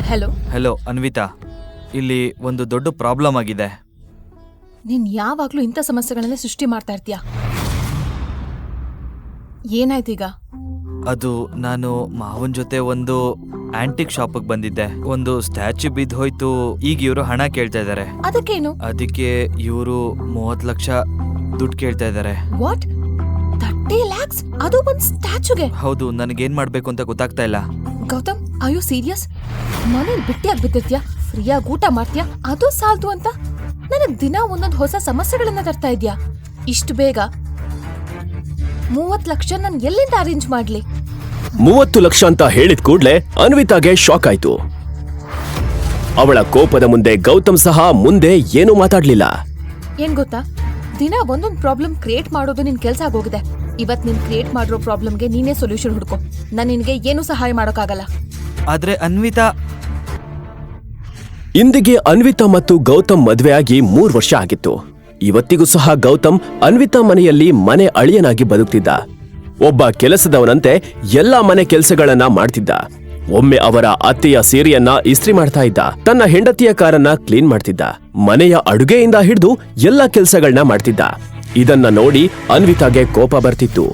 Hello. Hello Anvita, ಇಲ್ಲಿ ಒಂದು ದೊಡ್ಡ ಪ್ರಾಬ್ಲಮ್ ಆಗಿದೆ. ನೀನ್ ಯಾವಾಗ್ಲೂ ಇಂಥ ಸಮಸ್ಯೆಗಳನ್ನೇ ಸೃಷ್ಟಿ ಮಾಡ್ತಾ ಇರ್ತೀಯ. ಏನಾಯ್ತೀಗ? ಅದು ನಾನು ಮಾವನ್ ಜೊತೆ ಒಂದು ಆಂಟಿಕ್ ಶಾಪಿಗೆ ಬಂದಿದ್ದೆ. ಒಂದು ಸ್ಟ್ಯಾಚ್ಯೂ ಬಿದ್ದು ಹೋಯ್ತು. ಈಗ ಇವರು ಹಣ ಕೇಳ್ತಾ ಇದ್ದಾರೆ. ಅದಕ್ಕೇನು? ಅದಕ್ಕೆ ಇವರು 30 ಲಕ್ಷ ದುಡ್ಡು ಕೇಳ್ತಾ ಇದ್ದಾರೆ. ವಾಟ್? 30 lakhs? ಅದು ಒಂದ್ ಸ್ಟ್ಯಾಚ್ಯೂಗೆ? ಹೌದು, ನನಗೇನ್ ಮಾಡ್ಬೇಕು ಅಂತ ಗೊತ್ತಾಗ್ತಾ ಇಲ್ಲ. Gautam, are you serious? ಮನೇಲಿ ಬಿಟ್ಟಿಯಾಗಿ ಬಿದ್ದಿರ್ತೀಯ, ಫ್ರೀಯಾಗಿ ಊಟ ಮಾಡ್ತೀಯ, ಅದು ಸಾಲ್ದು ಅಂತ ನನಗ್ ದಿನ ಒಂದೊಂದು ಹೊಸ ಸಮಸ್ಯೆಗಳನ್ನ ತರ್ತಾ ಇದ್ಯಾ. ಇಷ್ಟು ಬೇಗ 30 ಲಕ್ಷ ನಾನು ಎಲ್ಲಿಂದ ಅರೇಂಜ್ ಮಾಡ್ಲಿ? 30 ಲಕ್ಷ ಅಂತ ಹೇಳಿದ ಕೂಡ್ಲೆ ಅನ್ವಿತಾಗೆ ಶಾಕ್ ಆಯ್ತು. ಅವಳ ಕೋಪದ ಮುಂದೆ ಗೌತಮ್ ಸಹ ಮುಂದೆ ಏನೂ ಮಾತಾಡ್ಲಿಲ್ಲ. ಏನ್ ಗೊತ್ತಾ, ದಿನ ಒಂದೊಂದು ಪ್ರಾಬ್ಲಮ್ ಕ್ರಿಯೇಟ್ ಮಾಡೋದು ನಿನ್ ಕೆಲ್ಸ ಆಗೋಗಿದೆ. ಇವತ್ ನೀನ್ ಕ್ರಿಯೇಟ್ ಮಾಡಿರೋ ಪ್ರಾಬ್ಲಮ್ಗೆ ನೀನೇ ಸೊಲ್ಯೂಷನ್ ಹುಡ್ಕೋ. ನಾನು ನಿನ್ಗೆ ಏನೂ ಸಹಾಯ ಮಾಡೋಕ್ಕಾಗಲ್ಲ. ಆದ್ರೆ ಅನ್ವಿತಾ, ಇಂದಿಗೆ ಅನ್ವಿತಾ ಮತ್ತು ಗೌತಮ್ ಮದ್ವೆ ಆಗಿ 3 ವರ್ಷ ಆಗಿತ್ತು. ಇವತ್ತಿಗೂ ಸಹ ಗೌತಮ್ ಅನ್ವಿತಾ ಮನೆಯಲ್ಲಿ ಮನೆ ಅಳಿಯನಾಗಿ ಬದುಕ್ತಿದ್ದ. ಒಬ್ಬ ಕೆಲಸದವನಂತೆ ಎಲ್ಲಾ ಮನೆ ಕೆಲಸಗಳನ್ನ ಮಾಡ್ತಿದ್ದ. ಒಮ್ಮೆ ಅವರ ಅತ್ತೆಯ ಸೀರೆಯನ್ನ ಇಸ್ತ್ರಿ ಮಾಡ್ತಾ ಇದ್ದ. ತನ್ನ ಹೆಂಡತಿಯ ಕಾರನ್ನ ಕ್ಲೀನ್ ಮಾಡ್ತಿದ್ದ. ಮನೆಯ ಅಡುಗೆಯಿಂದ ಹಿಡಿದು ಎಲ್ಲಾ ಕೆಲಸಗಳನ್ನ ಮಾಡ್ತಿದ್ದ. ಇದನ್ನ ನೋಡಿ ಅನ್ವಿತಾಗೆ ಕೋಪ ಬರ್ತಿತ್ತು.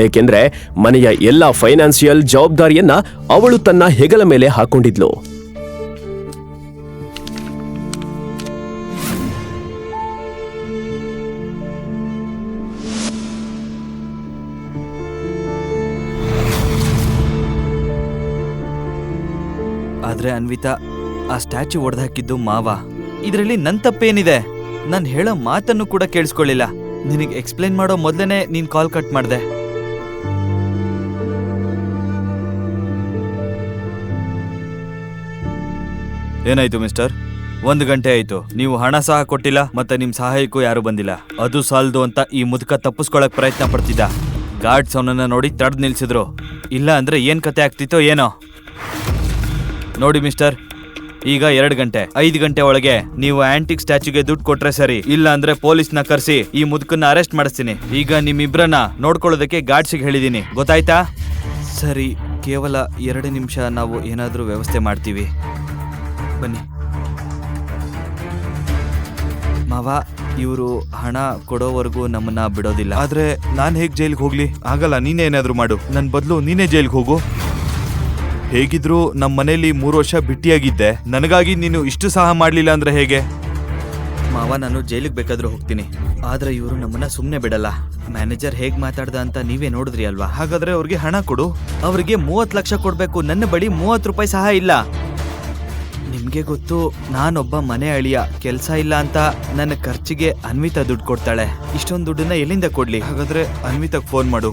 ಏಕೆಂದ್ರೆ ಮನೆಯ ಎಲ್ಲಾ ಫೈನಾನ್ಸಿಯಲ್ ಜವಾಬ್ದಾರಿಯನ್ನ ಅವಳು ತನ್ನ ಹೆಗಲ ಮೇಲೆ ಹಾಕೊಂಡಿದ್ಲು. ಆದ್ರೆ ಅನ್ವಿತಾ, ಆ ಸ್ಟ್ಯಾಚ್ಯೂ ಒಡೆದಾಕಿದ್ದು ಮಾವ. ಇದರಲ್ಲಿ ನನ್ ತಪ್ಪೇನಿದೆ? ನಾನ್ ಹೇಳೋ ಮಾತನ್ನು ಕೂಡ ಕೇಳಿಸ್ಕೊಳ್ಳಿಲ್ಲ. ನಿನಗೆ ಎಕ್ಸ್ಪ್ಲೇನ್ ಮಾಡೋ ಮೊದ್ಲೇನೆ ನೀನ್ ಕಾಲ್ ಕಟ್ ಮಾಡ್ದೆ. ಏನಾಯ್ತು ಮಿಸ್ಟರ್? 1 ಗಂಟೆ ಆಯ್ತು, ನೀವು ಹಣ ಸಹ ಕೊಟ್ಟಿಲ್ಲ, ಮತ್ತೆ ನಿಮ್ ಸಹಾಯಕ್ಕೂ ಯಾರು ಬಂದಿಲ್ಲ. ಅದು ಸಾಲ್ದು ಅಂತ ಈ ಮುದುಕ ತಪ್ಪಿಸ್ಕೊಳಕ್ ಪ್ರಯತ್ನ ಪಡ್ತಿದ್ದ. ಗಾರ್ಡ್ಸ್ ಅವನನ್ನ ನೋಡಿ ತಡೆದು ನಿಲ್ಸಿದ್ರು. ಇಲ್ಲ ಅಂದ್ರೆ ಏನ್ ಕತೆ ಆಗ್ತಿತ್ತೋ ಏನೋ. ನೋಡಿ ಮಿಸ್ಟರ್, ಈಗ 2 ಗಂಟೆ, 5 ಗಂಟೆ ಒಳಗೆ ನೀವು ಆಂಟಿಕ್ ಸ್ಟ್ಯಾಚ್ಯೂಗೆ ದುಡ್ಡು ಕೊಟ್ರೆ ಸರಿ, ಇಲ್ಲ ಅಂದ್ರೆ ಪೊಲೀಸ್ನ ಕರೆಸಿ ಈ ಮುದುಕನ್ನ ಅರೆಸ್ಟ್ ಮಾಡಿಸ್ತೀನಿ. ಈಗ ನಿಮ್ಮಿಬ್ರನ್ನ ನೋಡ್ಕೊಳ್ಳೋದಕ್ಕೆ ಗಾರ್ಡ್ಸಿಗೆ ಹೇಳಿದೀನಿ, ಗೊತ್ತಾಯ್ತಾ? ಸರಿ, ಕೇವಲ 2 ನಿಮಿಷ, ನಾವು ಏನಾದ್ರೂ ವ್ಯವಸ್ಥೆ ಮಾಡ್ತೀವಿ, ಬನ್ನಿ. ಮಾವ, ಇವರು ಹಣ ಕೊಡೋವರೆಗೂ ನಮ್ಮನ್ನ ಬಿಡೋದಿಲ್ಲ. ಆದ್ರೆ ನಾನ್ ಹೇಗ್ ಜೈಲ್ಗೆ ಹೋಗ್ಲಿ? ಆಗಲ್ಲ, ನೀನೇ ಏನಾದ್ರೂ ಮಾಡು. ನನ್ ಬದಲು ನೀನೇ ಜೈಲ್ಗೆ ಹೋಗು. ಹೇಗಿದ್ರು ನಮ್ಮ ಮನೇಲಿ 3 ವರ್ಷ ಬಿಟ್ಟಿಯಾಗಿದ್ದೆ. ನನಗಾಗಿ ನೀನು ಇಷ್ಟು ಸಹ ಮಾಡ್ಲಿಲ್ಲ ಅಂದ್ರೆ ಹೇಗೆ? ಮಾವ, ನಾನು ಜೈಲಿಗೆ ಬೇಕಾದ್ರೂ ಹೋಗ್ತೀನಿ, ಆದ್ರೆ ಇವರು ನಮ್ಮನ್ನ ಸುಮ್ನೆ ಬಿಡಲ್ಲ. ಮ್ಯಾನೇಜರ್ ಹೇಗ್ ಮಾತಾಡ್ದ ಅಂತ ನೀವೇ ನೋಡಿದ್ರಿ ಅಲ್ವಾ? ಹಾಗಾದ್ರೆ ಅವ್ರಿಗೆ ಹಣ ಕೊಡು. ಅವ್ರಿಗೆ 30 ಲಕ್ಷ ಕೊಡ್ಬೇಕು. ನನ್ನ ಬಳಿ 30 ರೂಪಾಯಿ ಸಹ ಇಲ್ಲ. ನಿಮ್ಗೆ ಗೊತ್ತು, ನಾನೊಬ್ಬ ಮನೆ ಅಳಿಯ, ಕೆಲ್ಸ ಇಲ್ಲ ಅಂತ ನನ್ನ ಖರ್ಚಿಗೆ ಅನ್ವಿತಾ ದುಡ್ಡು ಕೊಡ್ತಾಳೆ. ಇಷ್ಟೊಂದು ದುಡ್ಡನ್ನ ಎಲ್ಲಿಂದ ಕೊಡ್ಲಿ? ಹಾಗಾದ್ರೆ ಅನ್ವಿತಾಗ್ ಫೋನ್ ಮಾಡು.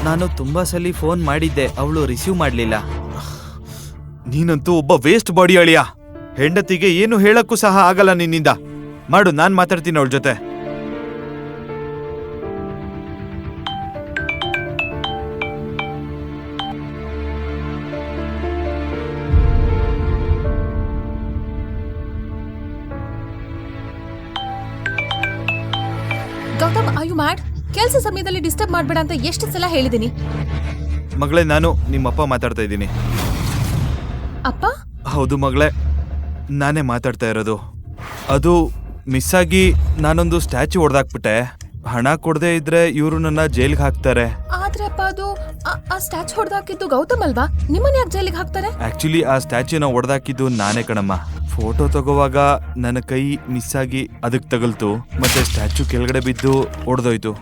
ನಾನು ತುಂಬಾ ಸಲ ಫೋನ್ ಮಾಡಿದ್ದೆ, ಅವಳು ರಿಸೀವ್ ಮಾಡ್ಲಿಲ್ಲ. ನೀನಂತೂ ಒಬ್ಬ ವೇಸ್ಟ್ ಬಾಡಿ ಅಳಿಯ. ಹೆಂಡತಿಗೆ ಏನು ಹೇಳಕ್ಕೂ ಸಹ ಆಗಲ್ಲ ನಿನ್ನಿಂದ. ಮಾಡು, ನಾನ್ ಮಾತಾಡ್ತೀನಿ ಅವಳ ಜೊತೆ. Gautam, are you mad? ಕೆಲಸ ಸಮಯದಲ್ಲಿ ಡಿಸ್ಟರ್ಬ್ ಮಾಡ್ಬೇಡ ಅಂತ ಎಷ್ಟು ಸಲ ಹೇಳಿದೀನಿ. ಮಗಳೇ, ನಾನು ನಿಮ್ಮಪ್ಪ ಮಾತಾಡ್ತಾ ಇದ್ದೀನಿ. ಅಪ್ಪ? ಹೌದು ಮಗಳೇ, ನಾನೇ ಮಾತಾಡ್ತಾ ಇರೋದು. ಅದು ಮಿಸ್ ಆಗಿ ನಾನೊಂದು ಸ್ಟ್ಯಾಚ್ಯೂ ಹೊಡೆದಾಕ್ಬಿಟ್ಟೆ. ಹಣ ಕೊಡದೆ ಇದ್ರೆ ಇವರು ನನ್ನ ಜೈಲ್ಗೆ ಹಾಕ್ತಾರೆ. ಆದ್ರೆ ಅಪ್ಪ, ಅದು ಆ ಸ್ಟ್ಯಾಚ್ಯೂ ಹೊಡೆದಾಕಿದ್ದು ಗೌತಮ್ ಅಲ್ವಾ? ನಿಮ್ಮನ್ನ ಯಾಕೆ ಜೈಲಿಗೆ ಹಾಕ್ತಾರೆ? ಆಕ್ಚುಲಿ ಆ ಸ್ಟ್ಯಾಚ್ಯೂನ ಹೊಡೆದಾಕಿದ್ದು ನಾನೇ ಕಣಮ್ಮ. ಫೋಟೋ ತಗೋವಾಗ ನನ್ನ ಕೈ ಮಿಸ್ ಆಗಿ ಅದಕ್ಕೆ ತಗಲ್ತು, ಮತ್ತೆ ಸ್ಟ್ಯಾಚ್ಯೂ ಕೆಳಗಡೆ ಬಿದ್ದು ಒಡೆದೋಯ್ತು.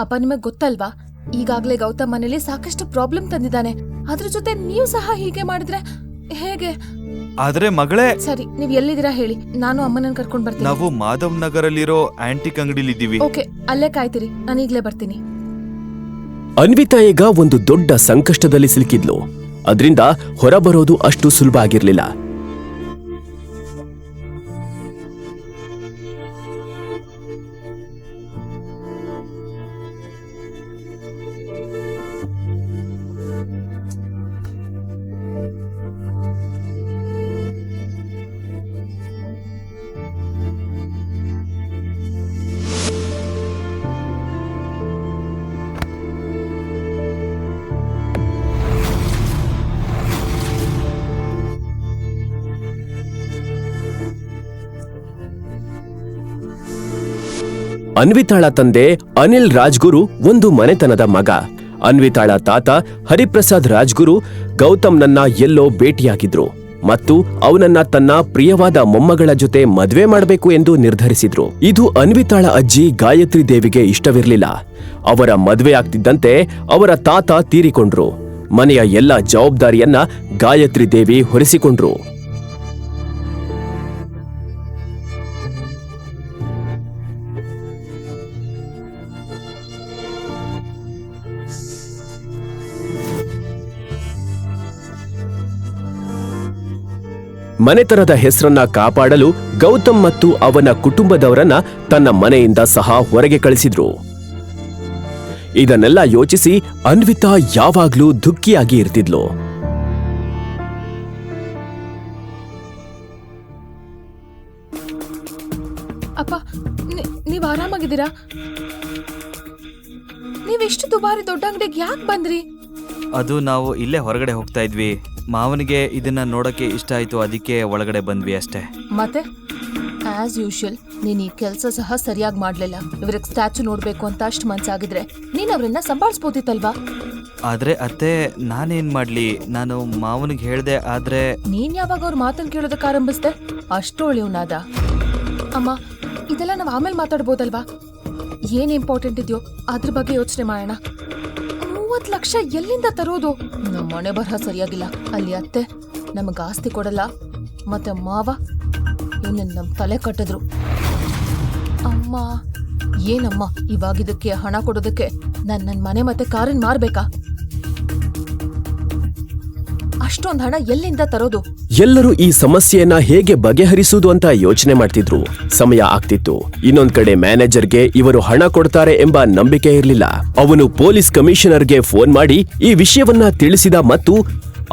ಅಪ್ಪ, ನಿಮಗ್ ಗೊತ್ತಲ್ವಾ, ಈಗಾಗ್ಲೇ ಗೌತಮ್ ಮನೇಲಿ ಸಾಕಷ್ಟು ಪ್ರಾಬ್ಲಮ್ ತಂದಿದ್ದಾನೆ. ಅದ್ರ ಜೊತೆ ನೀವು ಸಹ ಹೀಗೆ ಮಾಡಿದ್ರೆ ಹೇಗೆ? ಆದ್ರೆ ಮಗಳೇ, ಸರಿ, ನೀವ್ ಎಲ್ಲಿದ್ದೀರಾ ಹೇಳಿ, ನಾನು ಅಮ್ಮನನ್ನ ಕರ್ಕೊಂಡ್ ಬರ್ತೀನಿ. ನಾವು ಮಾಧವ್ ನಗರಲ್ಲಿರೋ ಆಂಟಿಕ್ ಅಂಗಡಿಲಿದ್ದೀವಿ. ಓಕೆ, ಅಲ್ಲೇ ಕಾಯ್ತೀರಿ, ನಾನು ಈಗ್ಲೇ ಬರ್ತೀನಿ. ಅನ್ವಿತಾ ಈಗ ಒಂದು ದೊಡ್ಡ ಸಂಕಷ್ಟದಲ್ಲಿ ಸಿಲುಕಿದ್ಲು. ಅದ್ರಿಂದ ಹೊರಬರೋದು ಅಷ್ಟು ಸುಲಭ ಆಗಿರ್ಲಿಲ್ಲ. ಅನ್ವಿತಾಳ ತಂದೆ ಅನಿಲ್ ರಾಜ್ಗುರು ಒಂದು ಮನೆತನದ ಮಗ. ಅನ್ವಿತಾಳ ತಾತ ಹರಿಪ್ರಸಾದ್ ರಾಜ್ಗುರು ಗೌತಮ್ನನ್ನ ಎಲ್ಲೋ ಭೇಟಿಯಾಗಿದ್ರು ಮತ್ತು ಅವನನ್ನ ತನ್ನ ಪ್ರಿಯವಾದ ಮೊಮ್ಮಗಳ ಜೊತೆ ಮದ್ವೆ ಮಾಡಬೇಕು ಎಂದು ನಿರ್ಧರಿಸಿದ್ರು. ಇದು ಅನ್ವಿತಾಳ ಅಜ್ಜಿ ಗಾಯತ್ರಿ ದೇವಿಗೆ ಇಷ್ಟವಿರಲಿಲ್ಲ. ಅವರ ಮದ್ವೆ ಆಗ್ತಿದ್ದಂತೆ ಅವರ ತಾತ ತೀರಿಕೊಂಡ್ರು. ಮನೆಯ ಎಲ್ಲ ಜವಾಬ್ದಾರಿಯನ್ನ ಗಾಯತ್ರಿ ದೇವಿ ಹೊರಿಸಿಕೊಂಡ್ರು. ಮನೆತನದ ಹೆಸರನ್ನ ಕಾಪಾಡಲು ಗೌತಮ್ ಮತ್ತು ಅವನ ಕುಟುಂಬದವರನ್ನ ತನ್ನ ಮನೆಯಿಂದ ಸಹ ಹೊರಗೆ ಕಳಿಸಿದ್ರು. ಇದನ್ನೆಲ್ಲ ಯೋಚಿಸಿ ಅನ್ವಿತಾ ಯಾವಾಗ್ಲೂ ದುಃಖಿಯಾಗಿ ಇರ್ತಿದ್ಲು. ಅಪ್ಪ, ನೀವ್ ಆರಾಮಾಗಿದ್ದೀರಾ? ನೀವೆಷ್ಟು ದುಬಾರಿ ದೊಡ್ಡ ಅಂಗಡಿಗೆ ಯಾಕೆ ಬಂದ್ರಿ? ಅದು ನಾವು ಇಲ್ಲೇ ಹೊರಗಡೆ ಹೋಗ್ತಾ ಇದ್ವಿ. ಮಾವನಿಗೆ ಇದನ್ನ ನೋಡಕ್ಕೆ ಇಷ್ಟ ಆಯ್ತು, ಅದಕ್ಕೆ ಒಳಗಡೆ ಬಂದ್ವಿ ಅಷ್ಟೇ. ಮತ್ತೆ ಆಸ್ ಯೂಶುವಲ್ ನೀನ್ ಈ ಕೆಲಸ ಸಹ ಸರಿಯಾಗಿ ಮಾಡ್ಲಿಲ್ಲ. ಇವ್ರಿಗೆ ಸ್ಟ್ಯಾಚು ನೋಡ್ಬೇಕು ಅಂತ ಅಷ್ಟು ಮನ್ಸಾಗಿದ್ರೆ ನೀನ್ ಅವ್ರನ್ನ ಸಂಭಾಳಿಸ್ಬೋದಿತ್ತಲ್ವಾ? ಆದ್ರೆ ಅತ್ತೆ, ನಾನೇನ್ ಮಾಡ್ಲಿ? ನಾನು ಮಾವನಿಗೆ ಹೇಳ್ದೆ, ಆದ್ರೆ ನೀನ್ ಯಾವಾಗ ಅವ್ರ ಮಾತನ್ನ ಕೇಳೋದಕ್ಕೆ ಆರಂಭಿಸ್ದೆ? ಅಷ್ಟು ಒಳ್ಳೆಯವನಾದ. ಅಮ್ಮ, ಇದೆಲ್ಲ ನಾವ್ ಆಮೇಲೆ ಮಾತಾಡ್ಬೋದಲ್ವಾ? ಏನ್ ಇಂಪಾರ್ಟೆಂಟ್ ಇದೆಯೋ ಅದ್ರ ಬಗ್ಗೆ ಯೋಚನೆ ಮಾಡೋಣ. 30 ಲಕ್ಷ ಎಲ್ಲಿಂದ ತರೋದು? ನಮ್ಮ ಮನೆ ಬರಹ ಸರಿಯಾಗಿಲ್ಲ. ಅಲ್ಲಿ ಅತ್ತೆ ನಮಗ ಆಸ್ತಿ ಕೊಡಲ್ಲ, ಮತ್ತೆ ಮಾವ ಇವನ್ನ ನಮ್ ತಲೆ ಕಟ್ಟಿದ್ರು. ಅಮ್ಮ, ಏನಮ್ಮ ಇವಾಗಿದಕ್ಕೆ ಹಣ ಕೊಡೋದಕ್ಕೆ ನನ್ನ ಮನೆ ಮತ್ತೆ ಕಾರನ್ ಮಾರ್ಬೇಕಾ? ಅಷ್ಟೊಂದು ಹಣ ಎಲ್ಲಿಂದ ತರೋದು? ಎಲ್ಲರೂ ಈ ಸಮಸ್ಯೆಯನ್ನ ಹೇಗೆ ಬಗೆಹರಿಸುವುದು ಅಂತ ಯೋಚನೆ ಮಾಡ್ತಿದ್ರು. ಸಮಯ ಆಗ್ತಿತ್ತು. ಇನ್ನೊಂದ್ ಕಡೆ ಮ್ಯಾನೇಜರ್ಗೆ ಇವರು ಹಣ ಕೊಡ್ತಾರೆ ಎಂಬ ನಂಬಿಕೆ ಇರಲಿಲ್ಲ. ಅವನು ಪೊಲೀಸ್ ಕಮಿಷನರ್ಗೆ ಫೋನ್ ಮಾಡಿ ಈ ವಿಷಯವನ್ನ ತಿಳಿಸಿದ ಮತ್ತು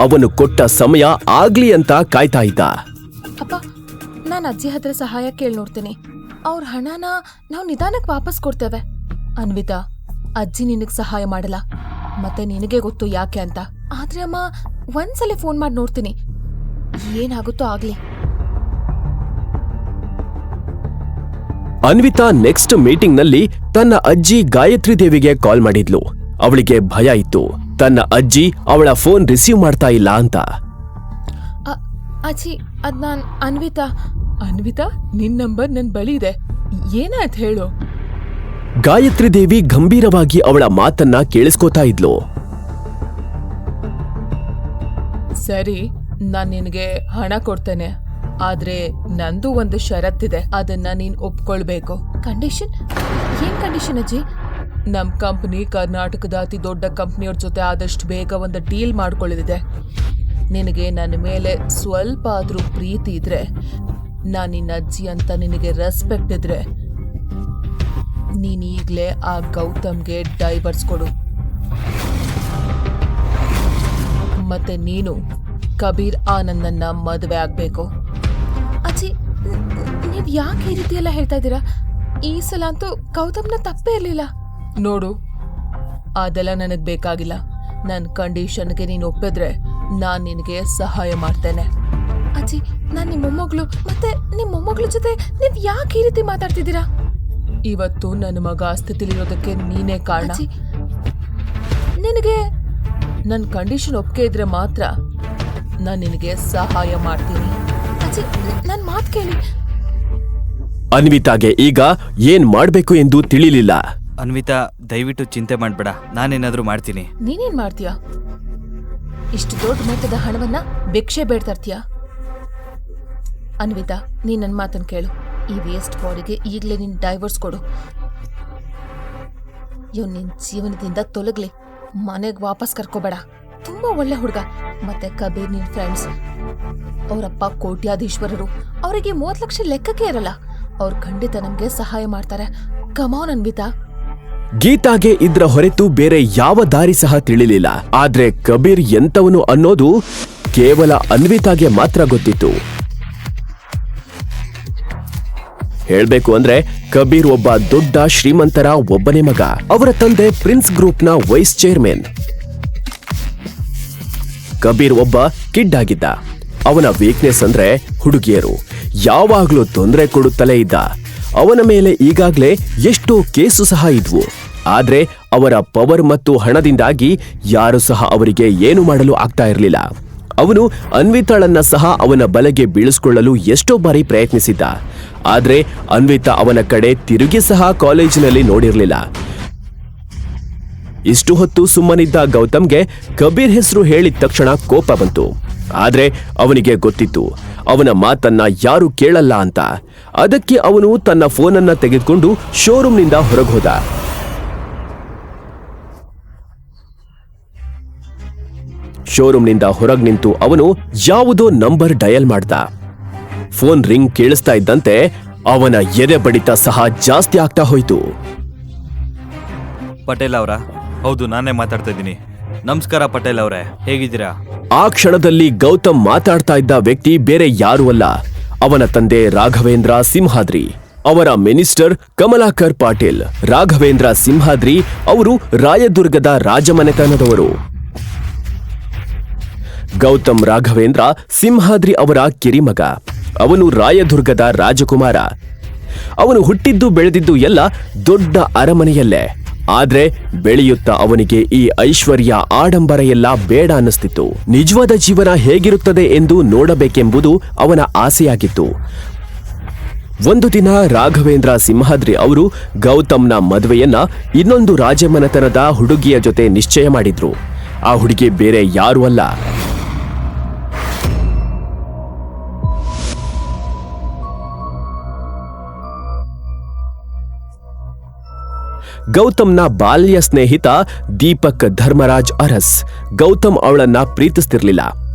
ಅವನು ಕೊಟ್ಟ ಸಮಯ ಆಗ್ಲಿ ಅಂತ ಕಾಯ್ತಾ ಇದ್ದ. ಅಪ್ಪ, ನಾನು ಅಜ್ಜಿ ಹತ್ರ ಸಹಾಯ ಕೇಳಿ ನೋಡ್ತೀನಿ. ಅವ್ರ ಹಣನ ನಾವು ನಿಧಾನಕ್ಕೆ ವಾಪಸ್ ಕೊಡ್ತೇವೆ. ಅನ್ವಿತಾ, ಅಜ್ಜಿ ನಿನಗ್ ಸಹಾಯ ಮಾಡಲ್ಲ, ಮತ್ತೆ ನಿನಗೆ ಗೊತ್ತು ಯಾಕೆ ಅಂತ. ಆದ್ರೆ ಅಮ್ಮ, ಒಂದ್ಸಲ ಫೋನ್ ಮಾಡಿ ನೋಡ್ತೀನಿ, ಏನಾಗುತ್ತೋ ಆಗ್ಲಿ. ಅನ್ವಿತಾ ನೆಕ್ಸ್ಟ್ ಮೀಟಿಂಗ್ ನಲ್ಲಿ ತನ್ನ ಅಜ್ಜಿ ಗಾಯತ್ರಿ ದೇವಿಗೆ ಕಾಲ್ ಮಾಡಿದ್ಲು. ಅವಳಿಗೆ ಭಯ ಇತ್ತು, ತನ್ನ ಅಜ್ಜಿ ಅವಳ ಫೋನ್ ರಿಸೀವ್ ಮಾಡ್ತಾ ಇಲ್ಲ ಅಂತ. ಅಜ್ಜಿ, ಅದ್ ನಾನ್ ಅನ್ವಿತಾ. ಅನ್ವಿತಾ, ನಿನ್ ನಂಬರ್ ನನ್ ಬಳಿ ಇದೆ, ಏನಾಯ್ತು ಹೇಳು? ಗಾಯತ್ರಿ ದೇವಿ ಗಂಭೀರವಾಗಿ ಅವಳ ಮಾತನ್ನ ಕೇಳಿಸ್ಕೋತಾ ಇದ್ಲು. ಸರಿ, ನಾನ್ ನಿನಗೆ ಹಣ ಕೊಡ್ತೇನೆ, ಆದ್ರೆ ನಂದು ಒಂದು ಷರತ್ತಿದೆ, ಅದನ್ನ ನೀನ್ ಒಪ್ಕೊಳ್ಬೇಕು. ಕಂಡೀಷನ್? ಏನ್ ಕಂಡೀಷನ್ ಅಜ್ಜಿ? ನಮ್ ಕಂಪನಿ ಕರ್ನಾಟಕದ ಅತಿ ದೊಡ್ಡ ಕಂಪ್ನಿಯವ್ರ ಜೊತೆ ಆದಷ್ಟು ಬೇಗ ಒಂದು ಡೀಲ್ ಮಾಡ್ಕೊಳ್ಳಿದೆ. ನಿನಗೆ ನನ್ನ ಮೇಲೆ ಸ್ವಲ್ಪ ಆದ್ರೂ ಪ್ರೀತಿ ಇದ್ರೆ, ನಾನ್ ನಿನ್ನ ಅಜ್ಜಿ ಅಂತ ನಿನಗೆ ರೆಸ್ಪೆಕ್ಟ್ ಇದ್ರೆ, ನೀನ್ ಈಗ್ಲೇ ಆ ಗೌತಮ್ಗೆ ಡೈವರ್ಸ್ ಕೊಡು. ಮತ್ತೆ ನೀನು ಕಬೀರ್ ಆನಂದನ್ನ ಮದುವೆ ಆಗ್ಬೇಕು. ಅಜ್ಜಿ, ನೀವ್ ಯಾಕೆ ಈ ರೀತಿ ಎಲ್ಲ ಹೇಳ್ತಾ ಇದ್ದೀರಾ? ಈ ಸಲ ಅಂತೂ ಗೌತಮ್ನ ತಪ್ಪೇ ಇರ್ಲಿಲ್ಲ. ನೋಡು, ಅದೆಲ್ಲ ನನಗ್ ಬೇಕಾಗಿಲ್ಲ. ನನ್ನ ಕಂಡೀಷನ್ಗೆ ನೀನು ಒಪ್ಪಿದ್ರೆ ನಾನ್ ನಿನಗೆ ಸಹಾಯ ಮಾಡ್ತೇನೆ. ಅಜ್ಜಿ, ನಾನ್ ನಿಮ್ಮ ಮೊಮ್ಮಗಳು, ಮತ್ತೆ ನಿಮ್ಮ ಮೊಮ್ಮಗಳ ಜೊತೆ ನೀವ್ ಯಾಕೆ ಈ ರೀತಿ ಮಾತಾಡ್ತಿದ್ದೀರಾ? ಇವತ್ತು ನನ್ನ ಮಗ ಸ್ಥಿತಿಲಿರೋದಕ್ಕೆ ನೀನೇ ಕಾರಣ. ನಿನಗೆ ನನ್ನ ಕಂಡೀಷನ್ ಒಪ್ಪಿಗೆ ಇದ್ರೆ ಮಾತ್ರ ನಾನು ನಿನಗೆ ಸಹಾಯ ಮಾಡ್ತೀನಿ. ಅಜ್ಜಿ, ನನ್ನ ಮಾತು ಕೇಳಿ. ಅನ್ವಿತಾಗೆ ಈಗ ಏನ್ ಮಾಡ್ಬೇಕು ಎಂದು ತಿಳಿಲಿಲ್ಲ. ಅನ್ವಿತಾ, ದಯವಿಟ್ಟು ಚಿಂತೆ ಮಾಡ್ಬೇಡ, ನಾನೇನಾದ್ರೂ ಮಾಡ್ತೀನಿ. ನೀನೇನ್ ಮಾಡ್ತೀಯಾ? ಇಷ್ಟು ದೊಡ್ಡ ಮೊತ್ತದ ಹಣವನ್ನ ಭಿಕ್ಷೆ ಬೇಡ್ತರ್ತೀಯಾ? ಅನ್ವಿತಾ, ನೀನ್ ನನ್ನ ಮಾತನ್ನ ಕೇಳು. ಈ ವೇಸ್ಟ್ ಬಾಡಿಗೆ ಈಗಲೇ ನೀನ್ ಡೈವರ್ಸ್ ಕೊಡು. ಇವ್ ನಿನ್ ಜೀವನದಿಂದ ತೊಲಗ್ಲಿ, ಮನೆಗ್ ವಾಪಸ್ ಕರ್ಕೋಬೇಡ. ತುಂಬಾ ಒಳ್ಳೆ ಹುಡುಗ. ಮತ್ತೆ ಕಬೀರ್ ನಿನ್ ಫ್ರೆಂಡ್ಸ್, ಅವರಪ್ಪ ಕೋಟ್ಯಾಧೀಶ್ವರರು, ಅವರಿಗೆ 30 ಲಕ್ಷ ಲೆಕ್ಕಕ್ಕೆ ಇರಲ್ಲ. ಅವ್ರು ಖಂಡಿತ ನಮ್ಗೆ ಸಹಾಯ ಮಾಡ್ತಾರೆ. ಕಮಾನ್ ಅನ್ವಿತಾ. ಗೀತಾಗೆ ಇದ್ರ ಹೊರತು ಬೇರೆ ಯಾವ ದಾರಿ ಸಹ ತಿಳಿಲಿಲ್ಲ. ಆದ್ರೆ ಕಬೀರ್ ಎಂತವನು ಅನ್ನೋದು ಕೇವಲ ಅನ್ವಿತಾಗೆ ಮಾತ್ರ ಗೊತ್ತಿತ್ತು. ಹೇಳ್ಬೇಕು ಅಂದ್ರೆ ಕಬೀರ್ ಒಬ್ಬ ದೊಡ್ಡ ಶ್ರೀಮಂತರ ಒಬ್ಬನೇ ಮಗ. ಅವರ ತಂದೆ ಪ್ರಿನ್ಸ್ ಗ್ರೂಪ್ನ ವೈಸ್ ಚೇರ್ಮನ್. ಕಬೀರ್ ಒಬ್ಬ ಕಿಡ್ ಆಗಿದ್ದ. ಅವನ ವೀಕ್ನೆಸ್ ಅಂದ್ರೆ ಹುಡುಗಿಯರು. ಯಾವಾಗ್ಲೂ ತೊಂದರೆ ಕೊಡುತ್ತಲೇ ಇದ್ದ. ಅವನ ಮೇಲೆ ಈಗಾಗ್ಲೇ ಎಷ್ಟೋ ಕೇಸು ಸಹ ಇದ್ವು. ಆದ್ರೆ ಅವರ ಪವರ್ ಮತ್ತು ಹಣದಿಂದಾಗಿ ಯಾರು ಸಹ ಅವರಿಗೆ ಏನು ಮಾಡಲು ಆಗ್ತಾ ಇರಲಿಲ್ಲ. ಅವನು ಅನ್ವಿತಾಳನ್ನ ಸಹ ಅವನ ಬಲೆಗೆ ಬೀಳಿಸಿಕೊಳ್ಳಲು ಎಷ್ಟೋ ಬಾರಿ ಪ್ರಯತ್ನಿಸಿದ್ದ. ಆದ್ರೆ ಅನ್ವಿತಾ ಅವನ ಕಡೆ ತಿರುಗಿ ಸಹ ಕಾಲೇಜಿನಲ್ಲಿ ನೋಡಿರ್ಲಿಲ್ಲ. ಇಷ್ಟು ಹೊತ್ತು ಸುಮ್ಮನಿದ್ದ ಗೌತಮ್ಗೆ ಕಬೀರ್ ಹೆಸರು ಹೇಳಿದ ತಕ್ಷಣ ಕೋಪ ಬಂತು. ಆದ್ರೆ ಅವನಿಗೆ ಗೊತ್ತಿತ್ತು ಅವನ ಮಾತನ್ನ ಯಾರು ಕೇಳಲ್ಲ ಅಂತ. ಅದಕ್ಕೆ ಅವನು ತನ್ನ ಫೋನನ್ನ ತೆಗೆದುಕೊಂಡು ಶೋರೂಮ್ನಿಂದ ಹೊರಗೋದ. ಶೋರೂಮ್ನಿಂದ ಹೊರಗ್ ನಿಂತು ಅವನು ಯಾವುದೋ ನಂಬರ್ ಡಯಲ್ ಮಾಡ್ದ. ಫೋನ್ ರಿಂಗ್ ಕೇಳಿಸ್ತಾ ಇದ್ದಂತೆ ಅವನ ಎದೆ ಬಡಿತ ಸಹ ಜಾಸ್ತಿ ಆಗ್ತಾ ಹೋಯ್ತು. ಪಟೇಲ್ ಅವರ? ಹೌದು, ನಾನೇ ಮಾತಾಡ್ತಾ ಇದ್ದೀನಿ. ನಮಸ್ಕಾರ ಪಟೇಲ್ ಅವರೇ, ಹೇಗಿದ್ದೀರಾ? ಆ ಕ್ಷಣದಲ್ಲಿ ಗೌತಮ್ ಮಾತಾಡ್ತಾ ಇದ್ದ ವ್ಯಕ್ತಿ ಬೇರೆ ಯಾರೂ ಅಲ್ಲ, ಅವನ ತಂದೆ ರಾಘವೇಂದ್ರ ಸಿಂಹಾದ್ರಿ, ಅವರ ಮಿನಿಸ್ಟರ್ ಕಮಲಾಕರ್ ಪಾಟೀಲ್. ರಾಘವೇಂದ್ರ ಸಿಂಹಾದ್ರಿ ಅವರು ರಾಯದುರ್ಗದ ರಾಜಮನೆತನದವರು. ಗೌತಮ್ ರಾಘವೇಂದ್ರ ಸಿಂಹಾದ್ರಿ ಅವರ ಕಿರಿಮಗ. ಅವನು ರಾಯದುರ್ಗದ ರಾಜಕುಮಾರ. ಅವನು ಹುಟ್ಟಿದ್ದು ಬೆಳೆದಿದ್ದು ಎಲ್ಲ ದೊಡ್ಡ ಅರಮನೆಯಲ್ಲೇ. ಆದ್ರೆ ಬೆಳೆಯುತ್ತಾ ಅವನಿಗೆ ಈ ಐಶ್ವರ್ಯ ಆಡಂಬರ ಎಲ್ಲ ಬೇಡ ಅನ್ನಿಸ್ತಿತ್ತು. ನಿಜವಾದ ಜೀವನ ಹೇಗಿರುತ್ತದೆ ಎಂದು ನೋಡಬೇಕೆಂಬುದು ಅವನ ಆಸೆಯಾಗಿತ್ತು. ಒಂದು ದಿನ ರಾಘವೇಂದ್ರ ಸಿಂಹಾದ್ರಿ ಅವರು ಗೌತಮ್ನ ಮದುವೆಯನ್ನ ಇನ್ನೊಂದು ರಾಜಮನೆತನದ ಹುಡುಗಿಯ ಜೊತೆ ನಿಶ್ಚಯ ಮಾಡಿದ್ರು. ಆ ಹುಡುಗಿ ಬೇರೆ ಯಾರೂ ಅಲ್ಲ, ಗೌತಮ್ನ ಬಾಲ್ಯ ಸ್ನೇಹಿತ ದೀಪಕ್ ಧರ್ಮರಾಜ್ ಅರಸ್. ಗೌತಮ್ ಅವಳನ್ನ ಪ್ರೀತಿಸ್ತಿರ್ಲಿಲ್ಲ.